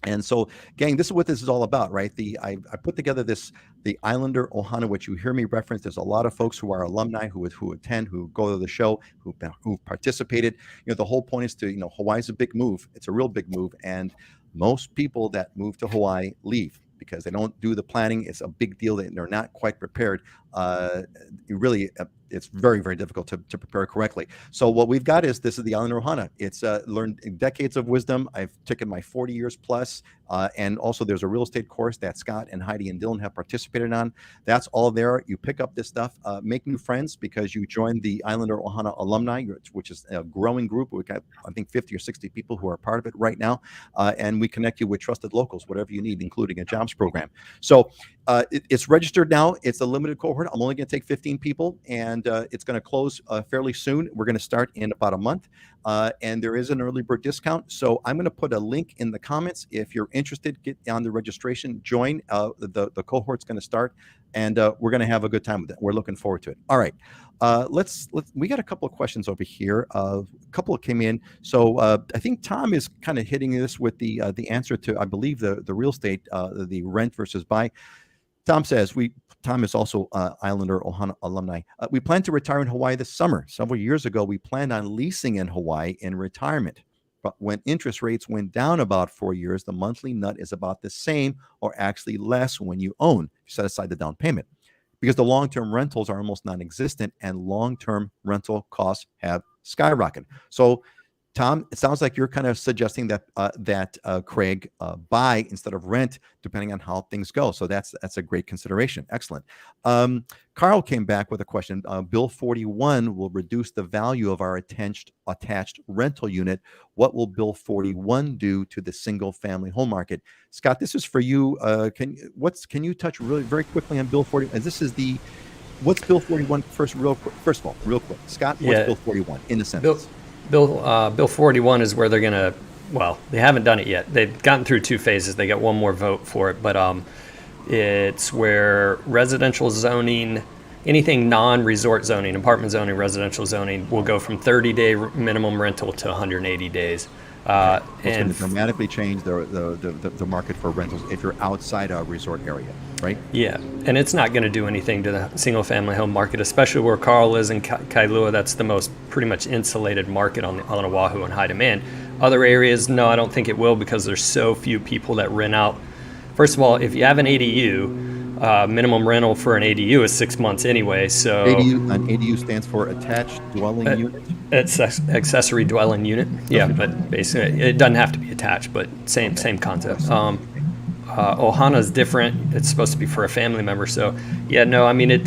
And so, gang, this is what this is all about, right? I put together the Islander Ohana, which you hear me reference. There's a lot of folks who are alumni who attend, who go to the show, who participated. The whole point is to, Hawaii's a big move. It's a real big move. And most people that move to Hawaii leave because they don't do the planning. It's a big deal that they're not quite prepared. It's very, very difficult to prepare correctly. So what we've got is, this is the Islander Ohana. It's learned decades of wisdom. I've taken my 40 years plus. And also there's a real estate course that Scott and Heidi and Dylan have participated on. That's all there. You pick up this stuff, make new friends because you join the Islander Ohana alumni, which is a growing group. We've got, I think, 50 or 60 people who are part of it right now. And we connect you with trusted locals, whatever you need, including a jobs program. So it's registered now. It's a limited cohort. I'm only going to take 15 people, and it's going to close fairly soon. We're going to start in about a month, and there is an early bird discount. So I'm going to put a link in the comments. If you're interested, get on the registration, join. The cohort's going to start, and we're going to have a good time with it. We're looking forward to it. All right. We got a couple of questions over here. A couple came in. So I think Tom is kind of hitting this with the answer to, I believe, the real estate, the rent versus buy. Tom says, Tom is also Islander Ohana alumni. We plan to retire in Hawaii this summer. Several years ago, we planned on leasing in Hawaii in retirement. But when interest rates went down about 4 years, the monthly nut is about the same or actually less when you own. You set aside the down payment. Because the long-term rentals are almost non-existent and long-term rental costs have skyrocketed. So, Tom, it sounds like you're kind of suggesting that Craig buy instead of rent, depending on how things go. So that's a great consideration. Excellent. Carl came back with a question. Bill 41 will reduce the value of our attached rental unit. What will Bill 41 do to the single-family home market? Scott, this is for you. Can you touch really very quickly on Bill 40? And this is What's Bill 41? First of all, real quick, Scott. What's Yeah. Bill 41 in a sentence? Bill 41 is where they're gonna. Well, they haven't done it yet. They've gotten through 2 phases. They got one more vote for it, but it's where residential zoning, anything non-resort zoning, apartment zoning, residential zoning, will go from 30-day minimum rental to 180 days. It's going And to dramatically change the market for rentals if you're outside a resort area, right? yeah, and it's not going to do anything to the single-family home market, especially where Carl is in Kailua. That's the most pretty much insulated market on Oahu and high demand. Other areas, no, I don't think it will because there's so few people that rent out. First of all, if you have an ADU, minimum rental for an ADU is 6 months anyway. So ADU stands for attached dwelling unit. it's accessory dwelling unit. Yeah, but basically it doesn't have to be attached, but same concept. Ohana is different. It's supposed to be for a family member. So yeah, no, I mean, it's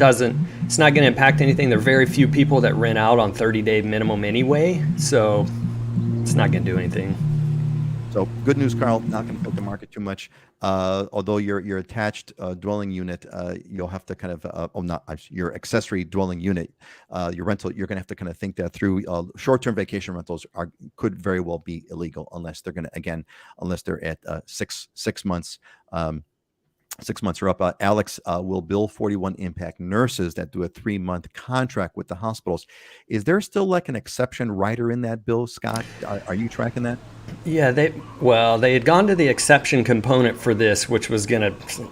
not going to impact anything. There are very few people that rent out on 30-day minimum anyway. So it's not going to do anything. So good news, Carl. Not going to affect the market too much. Although your attached dwelling unit, you'll have to kind of your accessory dwelling unit, your rental. You're going to have to kind of think that through. Short-term vacation rentals could very well be illegal unless they're at 6 months. 6 months are up. Alex, will Bill 41 impact nurses that do a 3-month contract with the hospitals? Is there still like an exception rider in that bill, Scott? Are you tracking that? Yeah, they had gone to the exception component for this, which was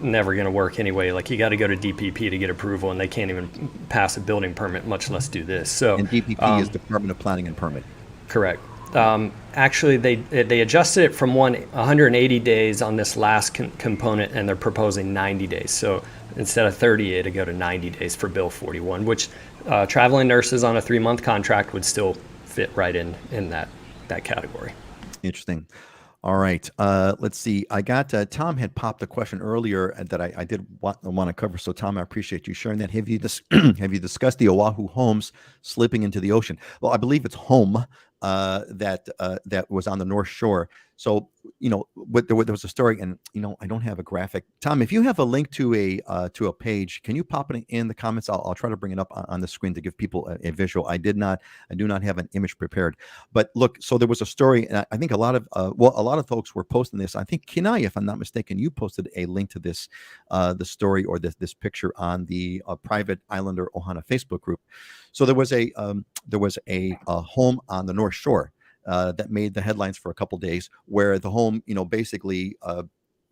never gonna work anyway. Like you got to go to DPP to get approval, and they can't even pass a building permit, much less do this. So, and DPP is Department of Planning and Permitting. Correct. Actually, they adjusted it from 180 days on this last component, and they're proposing 90 days. So instead of 30, it'd go to 90 days for Bill 41, which traveling nurses on a 3-month contract would still fit right in that category. Interesting. All right. Let's see. I got Tom had popped a question earlier that I did want to cover. So Tom, I appreciate you sharing that. Have you discussed the Oahu homes slipping into the ocean? Well, I believe it's home that was on the North Shore. So there was a story, and I don't have a graphic. Tom, if you have a link to a page, can you pop it in the comments? I'll try to bring it up on the screen to give people a visual. I do not have an image prepared, but look. So there was a story, and I think a lot of folks were posting this. I think Kenai, if I'm not mistaken, you posted a link to this, the story or this picture on the private Islander Ohana Facebook group. So there was a home on the North Shore that made the headlines for a couple days, where the home, basically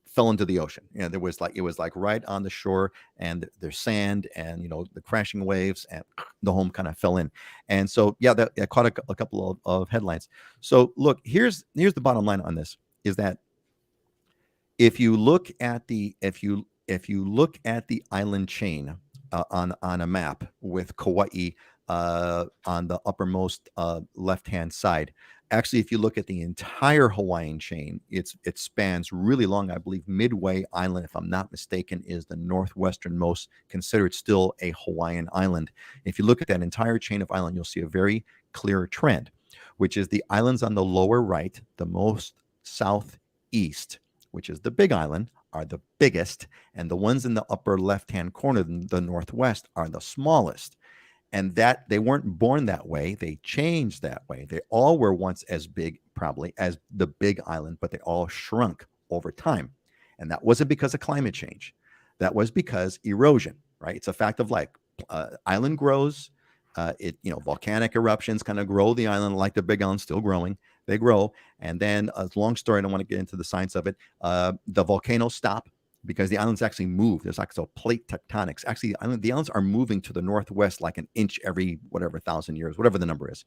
fell into the ocean. It was like right on the shore, and there's sand, and the crashing waves, and the home kind of fell in. And so that caught a couple of headlines. So look, here's the bottom line on this: is that if you look at the island chain on a map with Kauai on the uppermost left-hand side. Actually, if you look at the entire Hawaiian chain, it spans really long. I believe Midway Island, if I'm not mistaken, is the northwesternmost, considered still a Hawaiian island. If you look at that entire chain of island, you'll see a very clear trend, which is the islands on the lower right, the most southeast, which is the Big Island, are the biggest, and the ones in the upper left-hand corner, the northwest, are the smallest. And that they weren't born that way. They changed that way. They all were once as big, probably, as the Big Island, but they all shrunk over time. And that wasn't because of climate change. That was because erosion, right? It's a fact of life. Island grows. Volcanic eruptions kind of grow the island, like the Big Island still growing. They grow. And then, a long story, I don't want to get into the science of it. The volcanoes stop, because the islands actually move. There's like plate tectonics. Actually, the islands are moving to the northwest like an inch every 1,000 years, whatever the number is.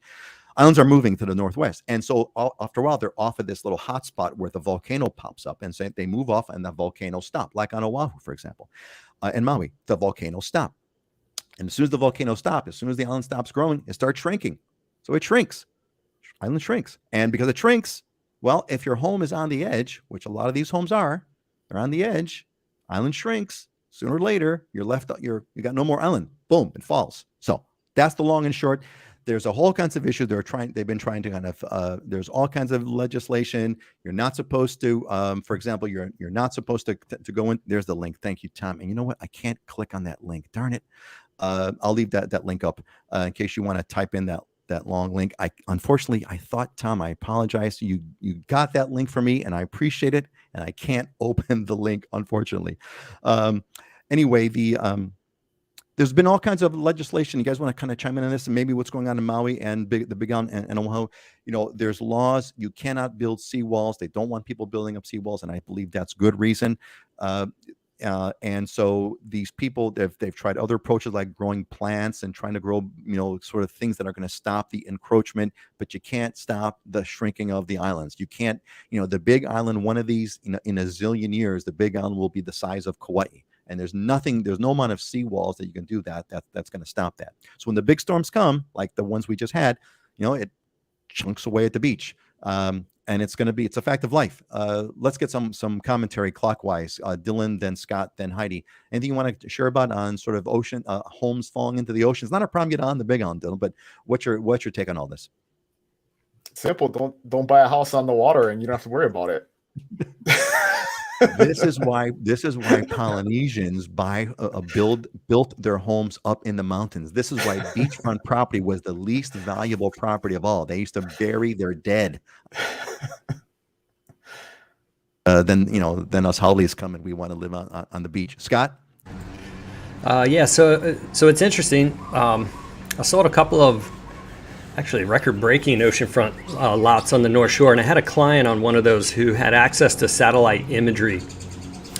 Islands are moving to the northwest. And so after a while, they're off of this little hot spot where the volcano pops up, and so they move off and the volcano stop, like on Oahu, for example. In Maui, the volcano stop. And as soon as the volcano stops, as soon as the island stops growing, it starts shrinking. So it shrinks. Island shrinks. And because it shrinks, well, if your home is on the edge, which a lot of these homes are, they're on the edge, island shrinks. Sooner or later, you got no more island. Boom, it falls. So that's the long and short. There's a whole kinds of issues they've been trying to kind of, there's all kinds of legislation. You're not supposed to, for example, you're not supposed to go in. There's the link. Thank you, Tom. And you know what? I can't click on that link. Darn it. I'll leave that link up in case you want to type in that long link. Unfortunately, I thought, Tom, I apologize. You got that link for me, and I appreciate it, and I can't open the link, unfortunately. Anyway, there's been all kinds of legislation. You guys want to kind of chime in on this and maybe what's going on in Maui and the Big Island and Oahu? There's laws. You cannot build seawalls. They don't want people building up seawalls, and I believe that's good reason. And so these people, they've tried other approaches like growing plants and trying to grow, sort of things that are going to stop the encroachment, but you can't stop the shrinking of the islands. You can't, the Big Island, one of these, in a zillion years, the Big Island will be the size of Kauai. And there's no amount of seawalls that you can do that's going to stop that. So when the big storms come, like the ones we just had, it chunks away at the beach. And it's a fact of life. Let's get some commentary clockwise. Dylan, then Scott, then Heidi. Anything you want to share about on sort of ocean homes falling into the ocean? It's not a problem yet on the Big Island, Dylan, but what's your take on all this? Simple. Don't buy a house on the water and you don't have to worry about it. This is why Polynesians built their homes up in the mountains. This is why beachfront property was the least valuable property of all. They used to bury their dead. Then us Howleys come and we want to live on the beach. Scott? Yeah, so it's interesting. I sold a couple of actually record-breaking oceanfront lots on the North Shore, and I had a client on one of those who had access to satellite imagery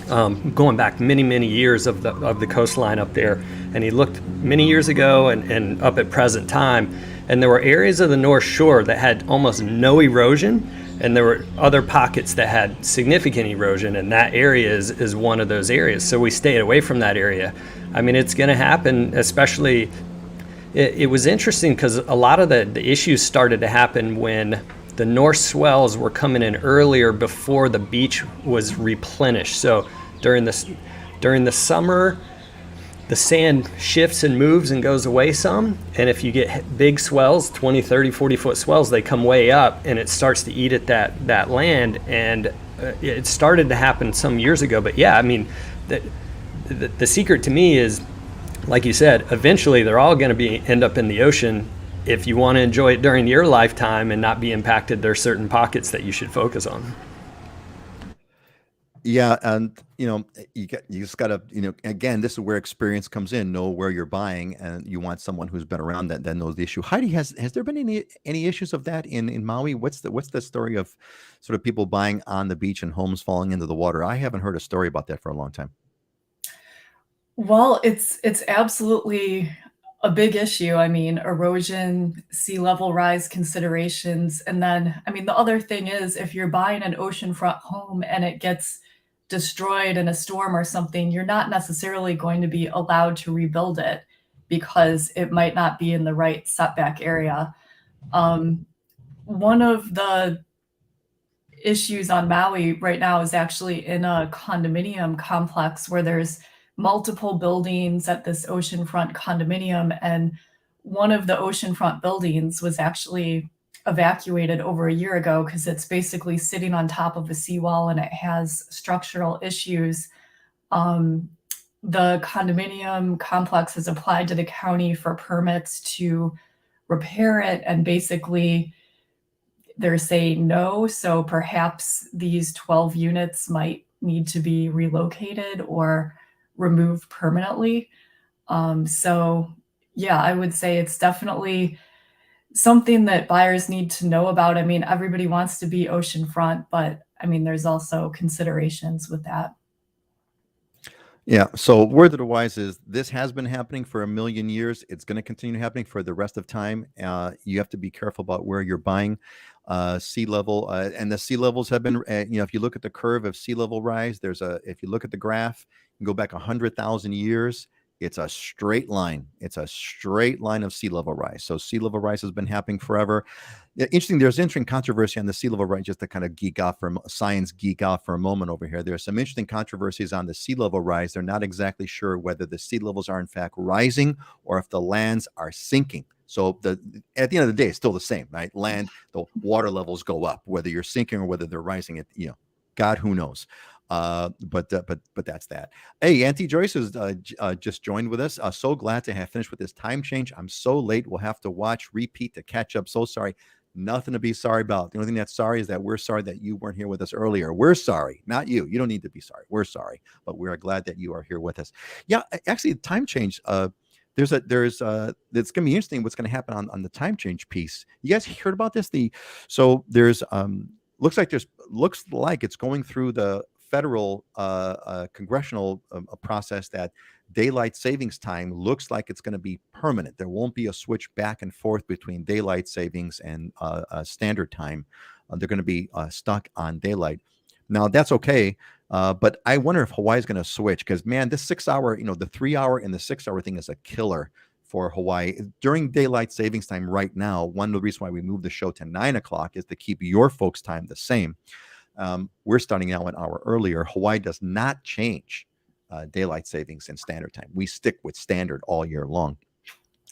going back many years of the coastline up there, and he looked many years ago and up at present time, and there were areas of the North Shore that had almost no erosion, and there were other pockets that had significant erosion, and that area is one of those areas. So we stayed away from that area. I mean, it's going to happen, especially. It was interesting because a lot of the issues started to happen when the north swells were coming in earlier before the beach was replenished. So during the summer, the sand shifts and moves and goes away some. And if you get big swells, 20, 30, 40-foot swells, they come way up and it starts to eat at that land. And it started to happen some years ago. But yeah, I mean, the secret to me is, like you said, eventually they're all going to end up in the ocean. If you want to enjoy it during your lifetime and not be impacted, there's certain pockets that you should focus on. Yeah, and you just gotta, again, this is where experience comes in. Know where you're buying, and you want someone who's been around that knows the issue. Heidi, has there been any issues of that in Maui? What's the story of sort of people buying on the beach and homes falling into the water? I haven't heard a story about that for a long time. Well, it's absolutely a big issue. I mean, erosion, sea level rise considerations. And then, I mean, the other thing is if you're buying an oceanfront home and it gets destroyed in a storm or something, you're not necessarily going to be allowed to rebuild it because it might not be in the right setback area. One of the issues on Maui right now is actually in a condominium complex where there's multiple buildings at this oceanfront condominium, and one of the oceanfront buildings was actually evacuated over a year ago because it's basically sitting on top of a seawall and it has structural issues. The condominium complex has applied to the county for permits to repair it, and basically they're saying no. So perhaps these 12 units might need to be relocated or removed permanently. So yeah, I would say it's definitely something that buyers need to know about. I mean, everybody wants to be oceanfront, but I mean, there's also considerations with that. Yeah. So word of the wise is this has been happening for a million years. It's going to continue happening for the rest of time. You have to be careful about where you're buying. Sea level, and the sea levels have been, if you look at the curve of sea level rise, if you look at the graph, you go back 100,000 years, it's a straight line. It's a straight line of sea level rise. So sea level rise has been happening forever. There's interesting controversy on the sea level rise, just to kind of geek off for a moment over here. There's some interesting controversies on the sea level rise. They're not exactly sure whether the sea levels are in fact rising or if the lands are sinking. So at the end of the day, it's still the same, right? Land, the water levels go up, whether you're sinking or whether they're rising. God, who knows? But that's that. Hey, Auntie Joyce has just joined with us. So glad to have finished with this time change. I'm so late. We'll have to watch repeat to catch up. So sorry. Nothing to be sorry about. The only thing that's sorry is that we're sorry that you weren't here with us earlier. We're sorry, not you. You don't need to be sorry. We're sorry, but we're glad that you are here with us. Yeah, actually, the time change. It's going to be interesting what's going to happen on the time change piece. You guys heard about this? There's looks like it's going through the federal congressional process that daylight savings time looks like it's going to be permanent. There won't be a switch back and forth between daylight savings and standard time. They're going to be stuck on daylight. Now that's okay, but I wonder if Hawaii is going to switch, because man, this 6 hour, the 3 hour and the 6 hour thing is a killer for Hawaii during daylight savings time. Right now, one of the reasons why we moved the show to 9 o'clock is to keep your folks' time the same. We're starting now an hour earlier. Hawaii does not change daylight savings and standard time. We stick with standard all year long,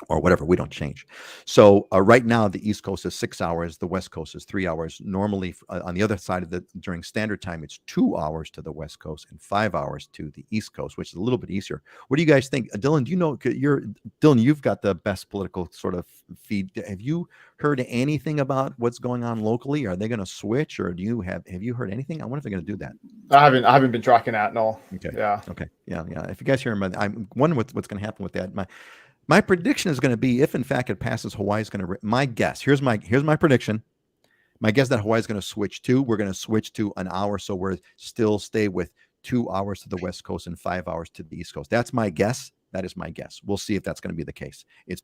or whatever. We don't change. So right now, the East Coast is 6 hours. The West Coast is 3 hours. Normally, on the other side of during standard time, it's 2 hours to the West Coast and 5 hours to the East Coast, which is a little bit easier. What do you guys think? Dylan, do you know, Dylan, you've got the best political sort of feed. Have you heard anything about what's going on locally? Are they going to switch, or have you heard anything? I wonder if they're going to do that. I haven't been tracking that. No. Okay. Yeah. Okay. Yeah. If you guys hear them, I'm wondering what's going to happen with that. My prediction is going to be, if in fact it passes, Hawaii is going to. My guess. Here's my prediction. My guess that Hawaii is going to switch to. We're going to switch to an hour, so we're still stay with 2 hours to the West Coast and 5 hours to the East Coast. That's my guess. That is my guess. We'll see if that's going to be the case. It's.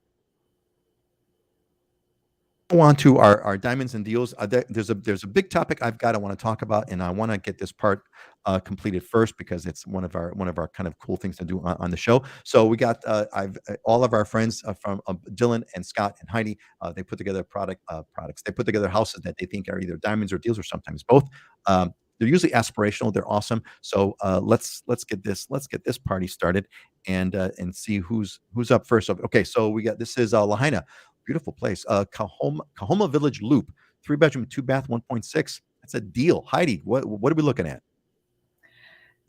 Go on to our diamonds and deals. There's a big topic I want to talk about, and I want to get this part completed first, because it's one of our kind of cool things to do on the show. So we got all of our friends from Dylan and Scott and Heidi. They put together products. They put together houses that they think are either diamonds or deals, or sometimes both. They're usually aspirational. They're awesome. So let's get this party started and see who's up first. Okay, so we got, this is Lahaina. Beautiful place. Kahoma Village Loop, 3-bedroom, 2-bath, 1.6. That's a deal. Heidi, what are we looking at?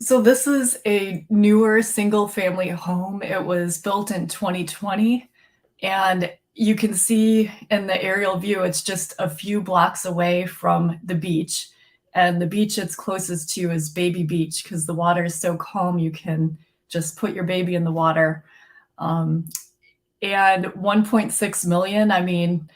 So this is a newer single family home. It was built in 2020, and you can see in the aerial view, it's just a few blocks away from the beach. And the beach it's closest to is Baby Beach, because the water is so calm, you can just put your baby in the water. And 1.6 million, I mean,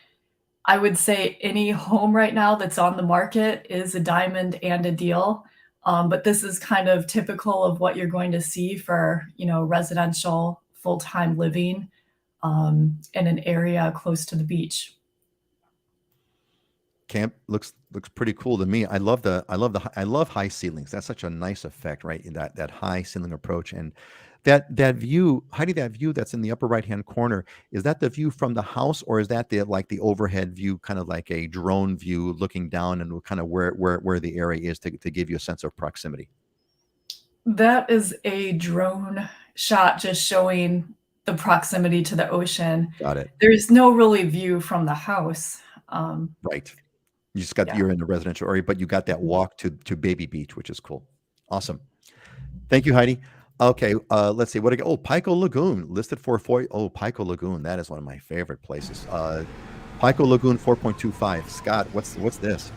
I would say any home right now that's on the market is a diamond and a deal. But this is kind of typical of what you're going to see for, residential full-time living in an area close to the beach. Camp looks pretty cool to me. I love high ceilings. That's such a nice effect, right? In that high ceiling approach, and that view, Heidi, that view that's in the upper right hand corner, is that the view from the house, or is that the overhead view, kind of like a drone view looking down and kind of where the area is to give you a sense of proximity? That is a drone shot just showing the proximity to the ocean. Got it. There's no really view from the house. Right. You just got, you're in the residential area, but you got that walk to Baby Beach, which is cool. Awesome. Thank you, Heidi. Okay, let's see. Pico Lagoon listed for Pico Lagoon. That is one of my favorite places. Pico Lagoon 4.25. Scott, what's this?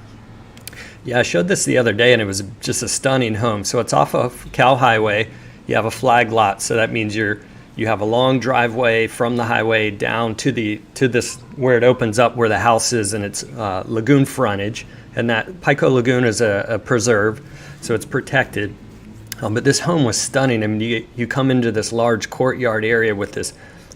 Yeah, I showed this the other day, and it was just a stunning home. So it's off of Cal Highway. You have a flag lot, so that means you have a long driveway from the highway down to this where it opens up where the house is, and it's lagoon frontage. And that Pico Lagoon is a preserve, so it's protected. But this home was stunning. I mean, you come into this large courtyard area with this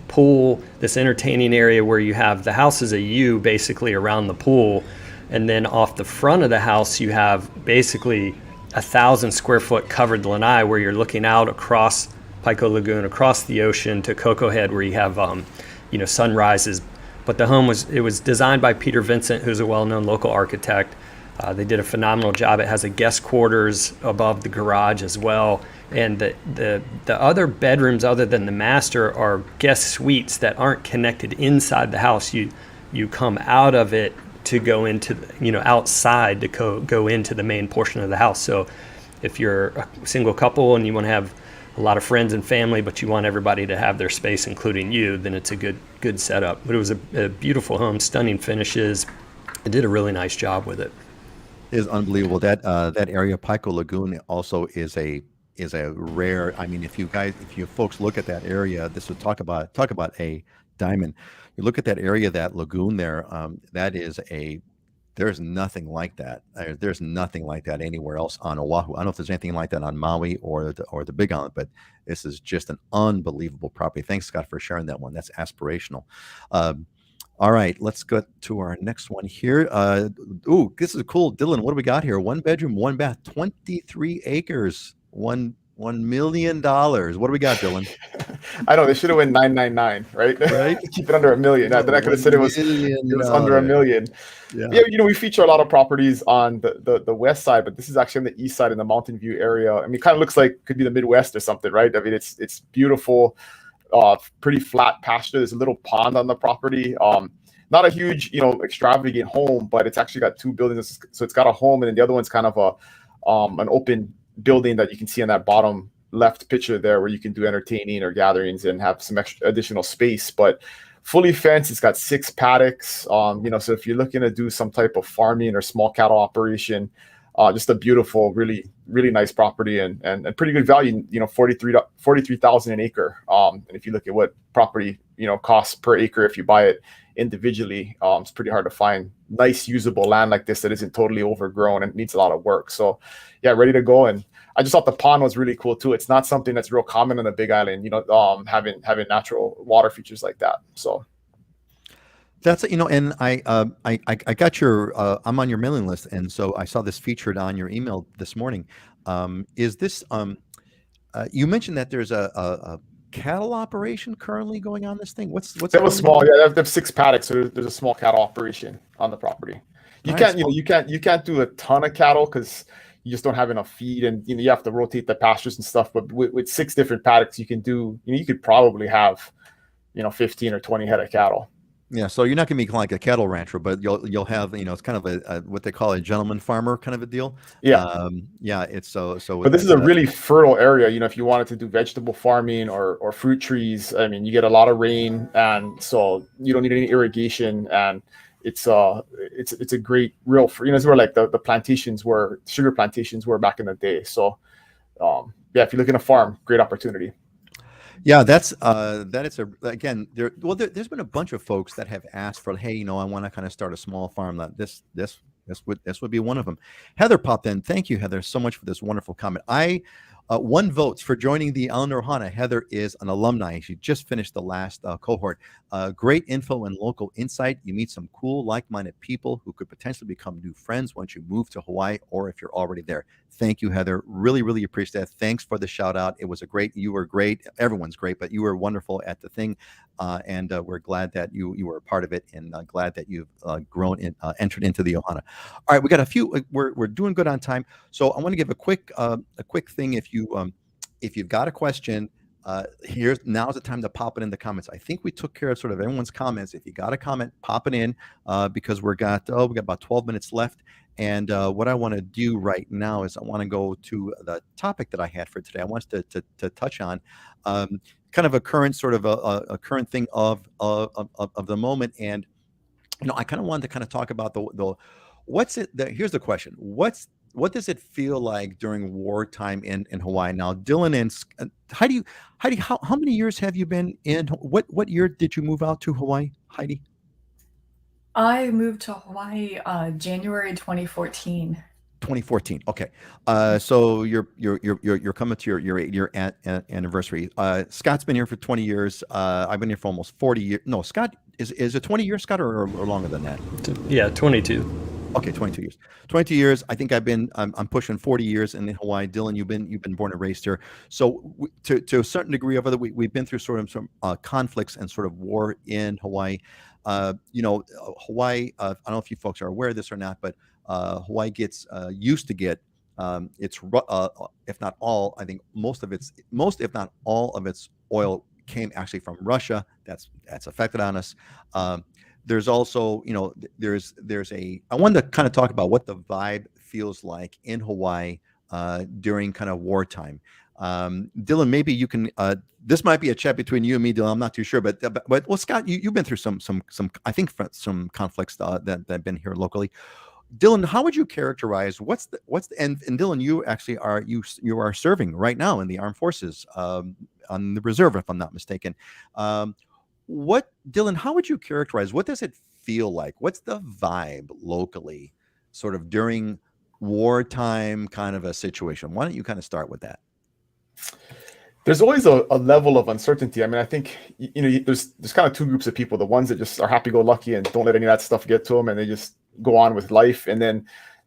pool, this entertaining area where you have the house is a U basically around the pool. And then off the front of the house, you have basically 1,000 square foot covered lanai where you're looking out across Pico Lagoon, across the ocean to Cocoa Head, where you have, sunrises. But the home was designed by Peter Vincent, who's a well-known local architect. They did a phenomenal job. It has a guest quarters above the garage as well. And the other bedrooms other than the master are guest suites that aren't connected inside the house. You come out of it to go into, outside to go into the main portion of the house. So if you're a single couple and you want to have a lot of friends and family, but you want everybody to have their space, including you, then it's a good setup. But it was a beautiful home, stunning finishes. It did a really nice job with it. It is unbelievable. That area, Pico Lagoon, also is a rare. I mean, if you folks look at that area, this would talk about a diamond. You look at that area, that lagoon there. That is a There's nothing like that. There's nothing like that anywhere else on Oahu. I don't know if there's anything like that on Maui or the Big Island, but this is just an unbelievable property. Thanks, Scott, for sharing that one. That's aspirational. All right, let's go to our next one here. Ooh, this is cool. Dylan, what do we got here? 1 bedroom, 1 bath, 23 acres, $1 million. What do we got, Dylan? I know they should have went 999, right? Right? Keep it under $1 million. Then I could have said it was under $1 million. Yeah, we feature a lot of properties on the west side, but this is actually on the east side in the Mountain View area. I mean, it kind of looks like could be the Midwest or something, right? I mean, it's beautiful, pretty flat pasture. There's a little pond on the property. Not a huge, extravagant home, but it's actually got 2 buildings. So it's got a home, and then the other one's kind of an open building that you can see in that bottom left picture there, where you can do entertaining or gatherings and have some extra additional space. But fully fenced, it's got 6 paddocks. So if you're looking to do some type of farming or small cattle operation, just a beautiful, really, really nice property and pretty good value. $43,000 an acre. And if you look at what property costs per acre if you buy it individually, it's pretty hard to find nice usable land like this that isn't totally overgrown and needs a lot of work. So yeah, ready to go. And I just thought the pond was really cool too. It's not something that's real common on the Big Island, having natural water features like that. So that's and I got your I'm on your mailing list, and so I saw this featured on your email this morning. Is this you mentioned that there's a cattle operation currently going on this thing? What's that was small? Yeah, they have 6 paddocks, so there's a small cattle operation on the property. You Nice. can't you can't do a ton of cattle because you just don't have enough feed, and you have to rotate the pastures and stuff. But with 6 different paddocks, you can do you could probably have 15 or 20 head of cattle. Yeah, so you're not going to be like a cattle rancher, but you'll have it's kind of a what they call a gentleman farmer kind of a deal. Yeah. Yeah, it's so. But this is a really fertile area. If you wanted to do vegetable farming or fruit trees, I mean, you get a lot of rain, and so you don't need any irrigation, and it's a great real. It's where like the plantations were, sugar plantations were back in the day. So yeah, if you're looking to farm, great opportunity. Yeah, that is there's been a bunch of folks that have asked for, hey, I want to kind of start a small farm. This would be one of them. Heather popped in. Thank you, Heather, so much for this wonderful comment. 1 vote for joining the Eleanor Ohana. Heather is an alumni. She just finished the last cohort. Great info and local insight. You meet some cool, like-minded people who could potentially become new friends once you move to Hawaii, or if you're already there. Thank you, Heather. Really, really appreciate that. Thanks for the shout out. You were great. Everyone's great, but you were wonderful at the thing. And we're glad that you were a part of it, and glad that you've entered into the Ohana. All right, we got a few. We're doing good on time, so I want to give a quick thing. If you've got a question, now's the time to pop it in the comments. I think we took care of sort of everyone's comments. If you got a comment, pop it in because we got about 12 minutes left. And what I want to do right now is I want to go to the topic that I had for today. I want us to touch on kind of a current sort of a current thing of the moment. And I kind of wanted to kind of talk about here's the question. What does it feel like during wartime in Hawaii? Now, Dylan and Heidi, how many years have you been in? What year did you move out to Hawaii, Heidi? I moved to Hawaii January 2014. 2014. Okay. So you're coming to your anniversary. Scott's been here for 20 years. I've been here for almost 40 years. No, Scott, is it 20 years, Scott, or longer than that? Yeah, 22. Okay, 22 years. 22 years. I think I'm pushing 40 years in Hawaii. Dylan, you've been born and raised here. So to a certain degree of we've been through sort of some conflicts and sort of war in Hawaii. Hawaii, I don't know if you folks are aware of this or not, but Hawaii used to get if not all, I think most if not all of its oil came actually from Russia. That's affected on us. There's also, I wanted to kind of talk about what the vibe feels like in Hawaii during kind of wartime. Dylan, maybe you can. This might be a chat between you and me, Dylan. I'm not too sure, but well, Scott, you've been through some I think some conflicts that have been here locally. Dylan, how would you characterize what's the and Dylan, you actually are you are serving right now in the armed forces on the reserve, if I'm not mistaken. What Dylan, how would you characterize? What does it feel like? What's the vibe locally, sort of during wartime kind of a situation? Why don't you kind of start with that? There's always a level of uncertainty. I mean, I think there's kind of two groups of people: the ones that just are happy-go-lucky and don't let any of that stuff get to them, and they just go on with life. And then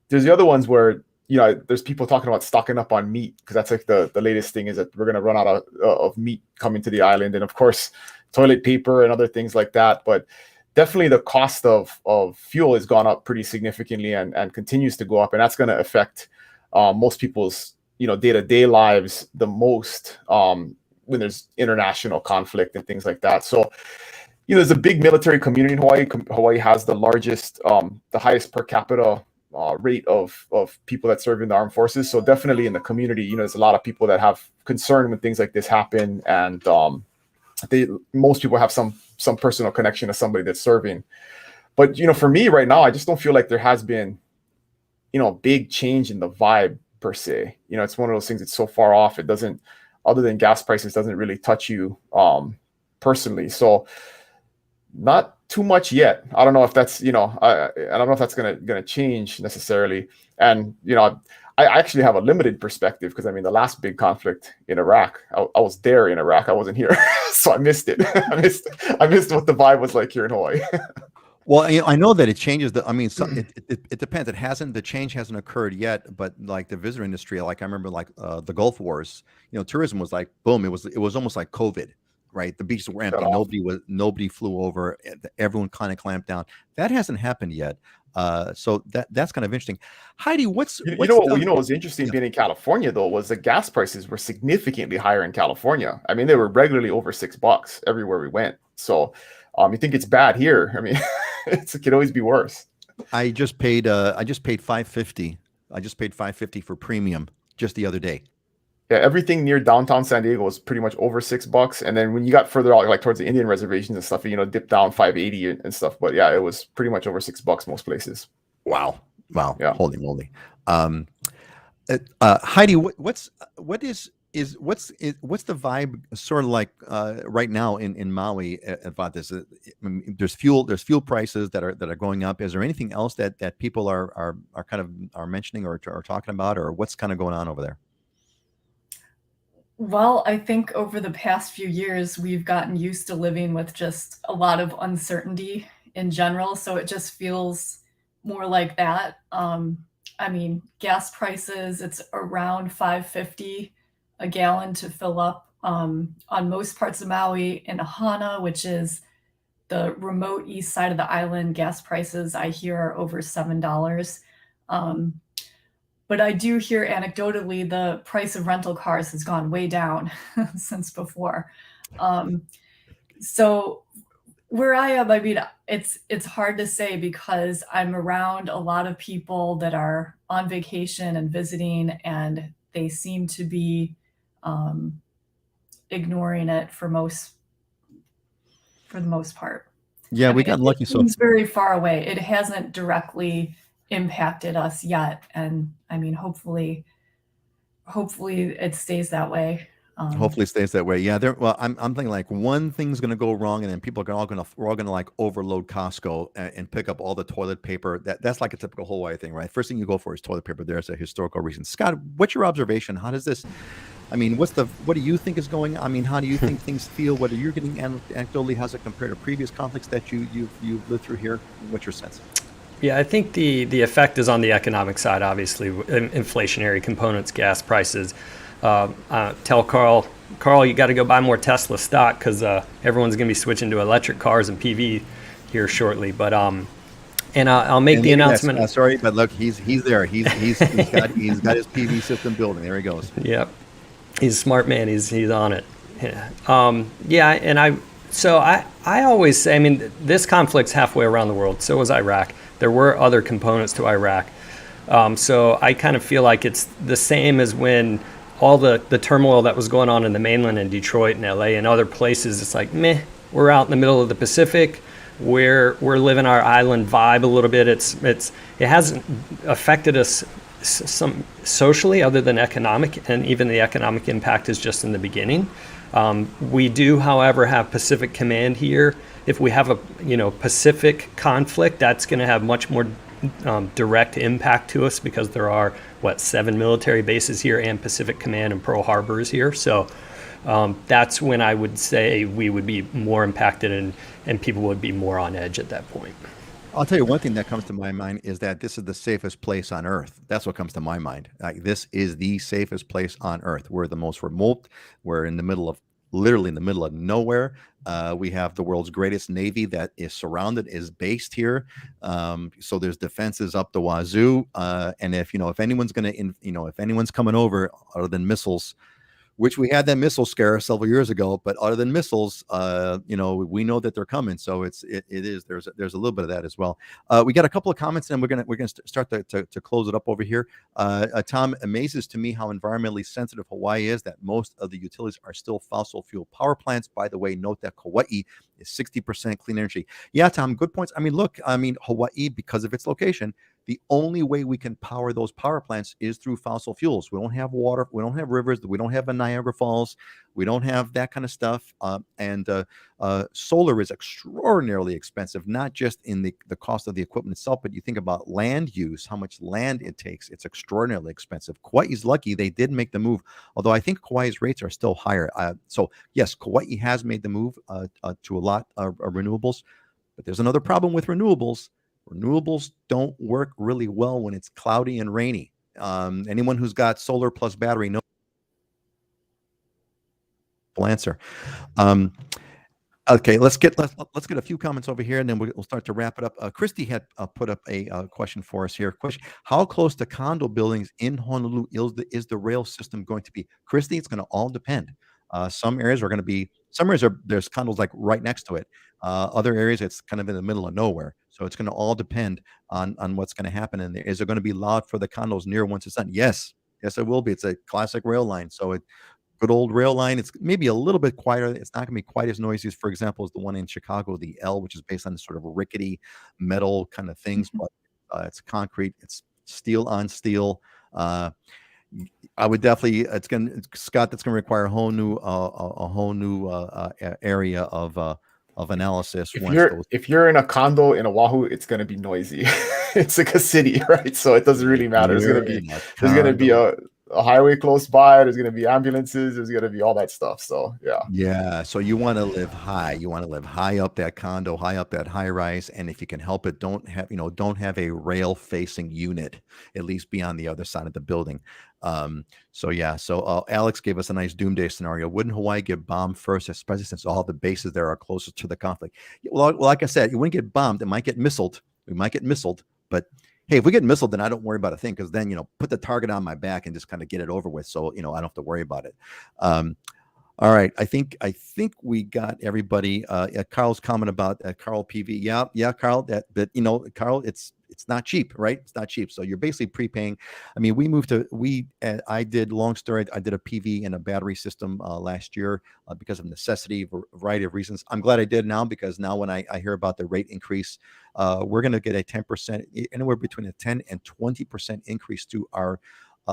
there's the other ones where there's people talking about stocking up on meat, because that's like the latest thing, is that we're going to run out of meat coming to the island, and of course toilet paper and other things like that. But definitely the cost of fuel has gone up pretty significantly and continues to go up, and that's going to affect most people's day-to-day lives the most when there's international conflict and things like that. So there's a big military community in Hawaii. Hawaii has the largest, the highest per capita rate of people that serve in the armed forces. So definitely in the community, there's a lot of people that have concern when things like this happen, and most people have some personal connection to somebody that's serving. But for me right now, I just don't feel like there has been a big change in the vibe per se. It's one of those things that's so far off, it doesn't, other than gas prices, doesn't really touch you personally. So not too much yet. I don't know if that's I don't know if that's gonna change necessarily. And I actually have a limited perspective, because I mean, the last big conflict in Iraq, I was there in Iraq, I wasn't here. So I missed it. I missed what the vibe was like here in Hawaii. Well, I know that it changes. It depends. The change hasn't occurred yet, but like the visitor industry, like I remember, like the Gulf Wars, tourism was like boom. It was almost like COVID, right? The beaches were empty. Nobody flew over. Everyone kind of clamped down. That hasn't happened yet. So that's kind of interesting. Heidi, what's what's interesting being in California though was the gas prices were significantly higher in California. I mean, they were regularly over $6 everywhere we went. So you think it's bad here? I mean, it could always be worse. I just paid $5.50. I just paid $5.50 for premium just the other day. Yeah, everything near downtown San Diego was pretty much over $6, and then when you got further out, like towards the Indian reservations and stuff, dipped down $5.80 and stuff. But yeah, it was pretty much over $6 most places. Wow. Yeah. Holy moly. Heidi, what's the vibe sort of like right now in Maui about this? There's fuel prices that are going up. Is there anything else that people are mentioning or talking about, or what's kind of going on over there? Well, I think over the past few years, we've gotten used to living with just a lot of uncertainty in general. So it just feels more like that. I mean, gas prices, it's around $5.50 a gallon to fill up on most parts of Maui. In Ohana, which is the remote east side of the island, gas prices I hear are over $7. But I do hear anecdotally the price of rental cars has gone way down since before. So where I am, I mean, it's hard to say, because I'm around a lot of people that are on vacation and visiting, and they seem to be ignoring it for the most part. Yeah, we got lucky. So it's very far away. It hasn't directly impacted us yet, and I mean, hopefully it stays that way. Hopefully it stays that way. Yeah. Well, I'm thinking like one thing's going to go wrong, and then we're all going to like overload Costco and pick up all the toilet paper. That's like a typical Hawaii thing, right? First thing you go for is toilet paper. There's a historical reason. Scott, what's your observation? How does this? I mean, what do you think is going? I mean, how do you think things feel? What are you getting anecdotally? How's it compared to previous conflicts that you've lived through here? What's your sense? Yeah, I think the effect is on the economic side, obviously, inflationary components, gas prices. Tell Carl, you got to go buy more Tesla stock, because everyone's going to be switching to electric cars and PV here shortly. But and I'll make the announcement. Sorry, but look, he's there. He's got his PV system building. There he goes. Yep, he's a smart man. He's on it. Yeah, and I always say, I mean, this conflict's halfway around the world. So was Iraq. There were other components to Iraq. So I kind of feel like it's the same as when all the turmoil that was going on in the mainland in Detroit and LA and other places. It's like, meh, we're out in the middle of the Pacific. We're living our island vibe a little bit. It hasn't affected us some socially other than economic, and even the economic impact is just in the beginning. We do, however, have Pacific Command here. If we have a Pacific conflict, that's going to have much more direct impact to us because there are 7 military bases here and Pacific Command and Pearl Harbor is here. So that's when I would say we would be more impacted and people would be more on edge at that point. I'll tell you one thing that comes to my mind is that this is the safest place on earth. That's what comes to my mind. Like, this is the safest place on earth. We're the most remote. We're literally in the middle of nowhere. We have the world's greatest Navy that is based here. So there's defenses up the wazoo. And if anyone's if anyone's coming over other than missiles, which we had that missile scare several years ago, but other than missiles, we know that they're coming. So there's a little bit of that as well. We got a couple of comments, and we're gonna start to close it up over here. Tom, amazes to me how environmentally sensitive Hawaii is. That most of the utilities are still fossil fuel power plants. By the way, note that Kauai is 60% clean energy. Yeah, Tom, good points. Hawaii, because of its location, the only way we can power those power plants is through fossil fuels. We don't have water. We don't have rivers. We don't have a Niagara Falls. We don't have that kind of stuff. And solar is extraordinarily expensive, not just in the cost of the equipment itself, but you think about land use, how much land it takes. It's extraordinarily expensive. Kauai's lucky they did make the move, although I think Kauai's rates are still higher. So yes, Kauai has made the move to a lot of renewables, but there's another problem with renewables. Renewables don't work really well when it's cloudy and rainy. Anyone who's got solar plus battery knows. Answer. Okay, let's get a few comments over here, and then we'll start to wrap it up. Christy had put up a question for us here. Question: how close to condo buildings in Honolulu is the rail system going to be? Christy, it's going to all depend. Some areas there's condos like right next to it. Other areas it's kind of in the middle of nowhere. So it's going to all depend on what's going to happen in there. Is it going to be loud for the condos near once it's done? Yes, it will be. It's a classic rail line. So good old rail line. It's maybe a little bit quieter. It's not going to be quite as noisy as, for example, as the one in Chicago, the L, which is based on sort of rickety metal kind of things, but it's concrete. It's steel on steel. I would definitely. Scott. That's going to require a whole new area of analysis. If you're in a condo in Oahu, it's going to be noisy. It's like a city, right? So it doesn't really matter. There's going to be a highway close by. There's going to be ambulances. There's going to be all that stuff. So yeah. So you want to live high. You want to live high up that condo, high up that high rise, and if you can help it, don't have a rail facing unit. At least be on the other side of the building. So Alex gave us a nice doomsday scenario. Wouldn't Hawaii get bombed first, especially since all the bases there are closest to the conflict? Well, like I said, it wouldn't get bombed. It might get missiled. We might get missiled, but hey, if we get missiled, then I don't worry about a thing, because then put the target on my back and just kind of get it over with. So I don't have to worry about it. All right, I think we got everybody. Carl's comment about Carl PV. Yeah, Carl. Carl, it's not cheap, right? It's not cheap. So you're basically prepaying. I mean, I did, long story, I did a PV and a battery system last year because of necessity, for a variety of reasons. I'm glad I did now, because now when I hear about the rate increase, we're going to get a 10%, anywhere between a 10 and 20% increase to our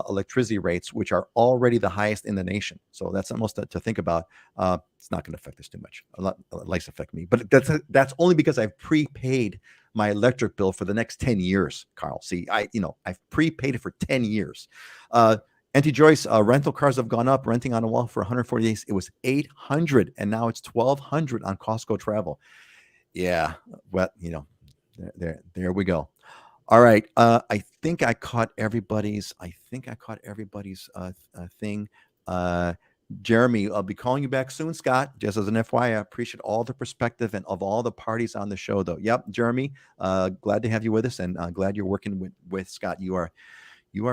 electricity rates, which are already the highest in the nation. So that's almost to think about. It's not going to affect us too much. A lot less affect me, but that's only because I've prepaid my electric bill for the next 10 years, Carl. See, I've prepaid it for 10 years. Auntie Joyce, rental cars have gone up. Renting on Oahu for 140 days, it was $800, and now it's $1,200 on Costco Travel. Yeah, well, there we go. All right. I think I caught everybody's thing. Jeremy, I'll be calling you back soon, Scott. Just as an FYI, I appreciate all the perspective and of all the parties on the show, though. Yep, Jeremy, glad to have you with us, and glad you're working with Scott. You are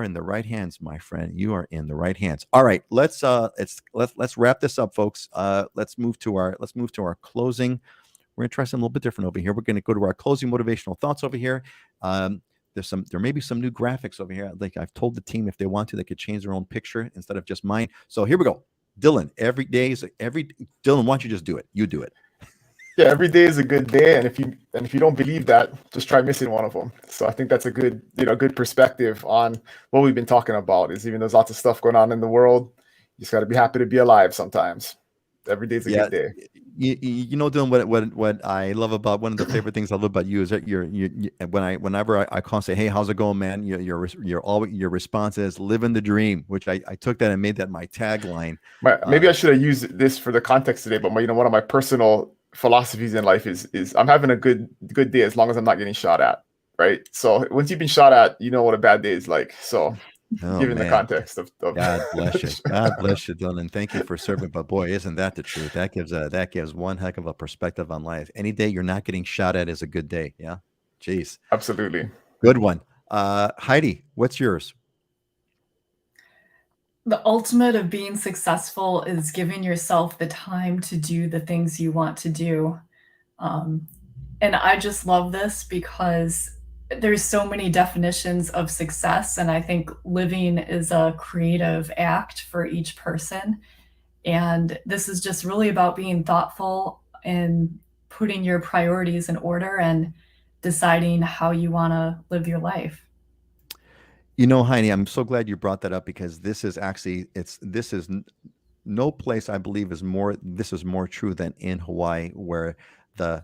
in the right hands, my friend. You are in the right hands. All right, let's wrap this up, folks. Let's move to our closing. We're going to try something a little bit different over here. We're going to go to our closing motivational thoughts over here. there may be some new graphics over here. Like I've told the team if they want to, they could change their own picture instead of just mine. So here we go. Dylan, Dylan, why don't you just do it? You do it. Yeah, every day is a good day, and if you don't believe that, just try missing one of them. So I think that's a good perspective on what we've been talking about. Is even there's lots of stuff going on in the world, you just got to be happy to be alive sometimes. Every day's a good day. You know, Dylan, what I love about one of the favorite things I love about you is that whenever I call and say, hey, how's it going, man? Your response is living the dream, which I took that and made that my tagline. Maybe I should have used this for the context today, but one of my personal philosophies in life is I'm having a good day as long as I'm not getting shot at, right? So once you've been shot at, you know what a bad day is like. So given the context of God bless you. God bless you, Dylan. Thank you for serving. But boy, isn't that the truth? That gives one heck of a perspective on life. Any day you're not getting shot at is a good day. Yeah. Jeez. Absolutely. Good one. Heidi, what's yours? The ultimate of being successful is giving yourself the time to do the things you want to do. And I just love this because there's so many definitions of success, and I think living is a creative act for each person. And this is just really about being thoughtful and putting your priorities in order and deciding how you want to live your life. You know, Heidi, I'm so glad you brought that up because no place I believe is more true than in Hawaii, where the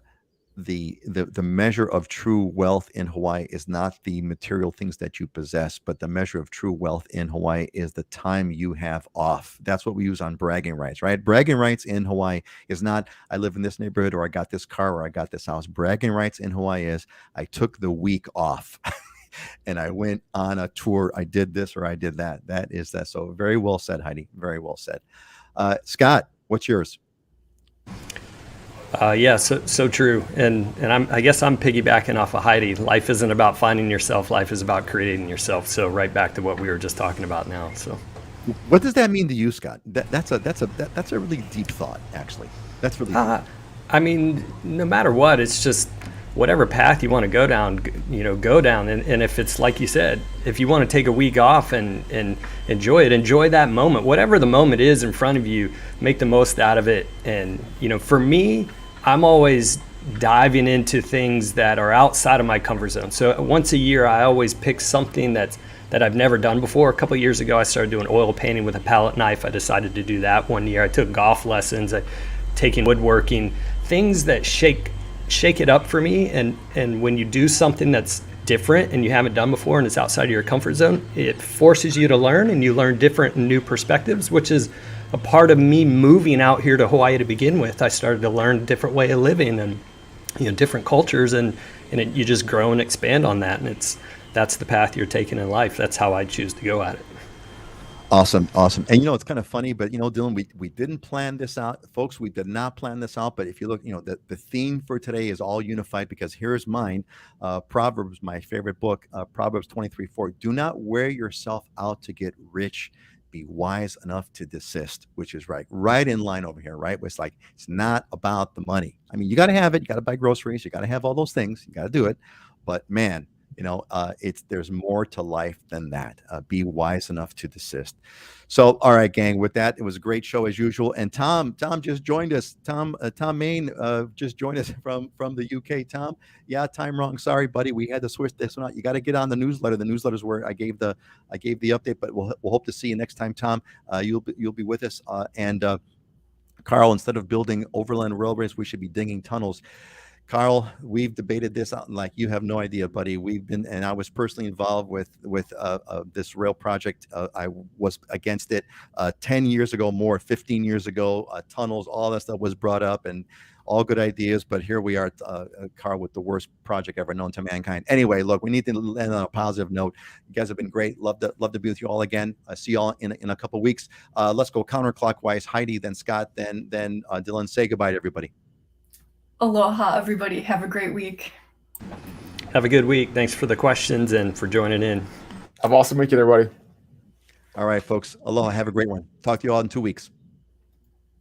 measure of true wealth in Hawaii is not the material things that you possess, but the measure of true wealth in Hawaii is the time you have off. That's what we use on bragging rights, right? Bragging rights in Hawaii is not I live in this neighborhood or I got this car or I got this house. Bragging rights in Hawaii is I took the week off. And I went on a tour. I did this or I did that. That is that. So very well said, Heidi. Very well said. Scott, what's yours? Yeah, so true. And I guess I'm piggybacking off of Heidi. Life isn't about finding yourself. Life is about creating yourself. So right back to what we were just talking about now. So, what does that mean to you, Scott? That's a really deep thought, actually. That's really. I mean, no matter what, it's just whatever path you want to go down, go down. And if it's like you said, if you want to take a week off and enjoy it, enjoy that moment, whatever the moment is in front of you, make the most out of it. And, for me, I'm always diving into things that are outside of my comfort zone. So once a year, I always pick something that I've never done before. A couple of years ago, I started doing oil painting with a palette knife. I decided to do that one year. I took golf lessons, taking woodworking, things that shake it up for me. And when you do something that's different and you haven't done before and it's outside of your comfort zone, it forces you to learn, and you learn different and new perspectives, which is a part of me moving out here to Hawaii to begin with. I started to learn a different way of living and different cultures, and you just grow and expand on that. And that's the path you're taking in life. That's how I choose to go at it. Awesome. And it's kind of funny, but Dylan, we didn't plan this out, folks. We did not plan this out. But if you look, the theme for today is all unified, because here's mine. Proverbs, my favorite book, Proverbs 23:4. Do not wear yourself out to get rich. Be wise enough to desist, which is right in line over here, right? It's like, it's not about the money. I mean, you got to have it. You got to buy groceries. You got to have all those things. You got to do it. But man, there's more to life than that. Be wise enough to desist. So, all right, gang, with that, it was a great show as usual. And Tom just joined us. Tom Main just joined us from the UK. Tom, yeah, time wrong. Sorry, buddy. We had to switch this one out. You got to get on the newsletter. The newsletter's where I gave the update, but we'll hope to see you next time, Tom. You'll be with us. And Carl, instead of building overland railways, we should be digging tunnels. Carl, we've debated this out like you have no idea, buddy. And I was personally involved with this rail project. I was against it 10 years ago, 15 years ago. Tunnels, all that stuff was brought up, and all good ideas. But here we are, Carl, with the worst project ever known to mankind. Anyway, look, we need to end on a positive note. You guys have been great. Love to be with you all again. See y'all in a couple of weeks. Let's go counterclockwise. Heidi, then Scott, then Dylan. Say goodbye to everybody. Aloha, everybody. Have a great week. Have a good week. Thanks for the questions and for joining in. Have an awesome weekend, everybody. All right, folks. Aloha. Have a great one. Talk to you all in 2 weeks.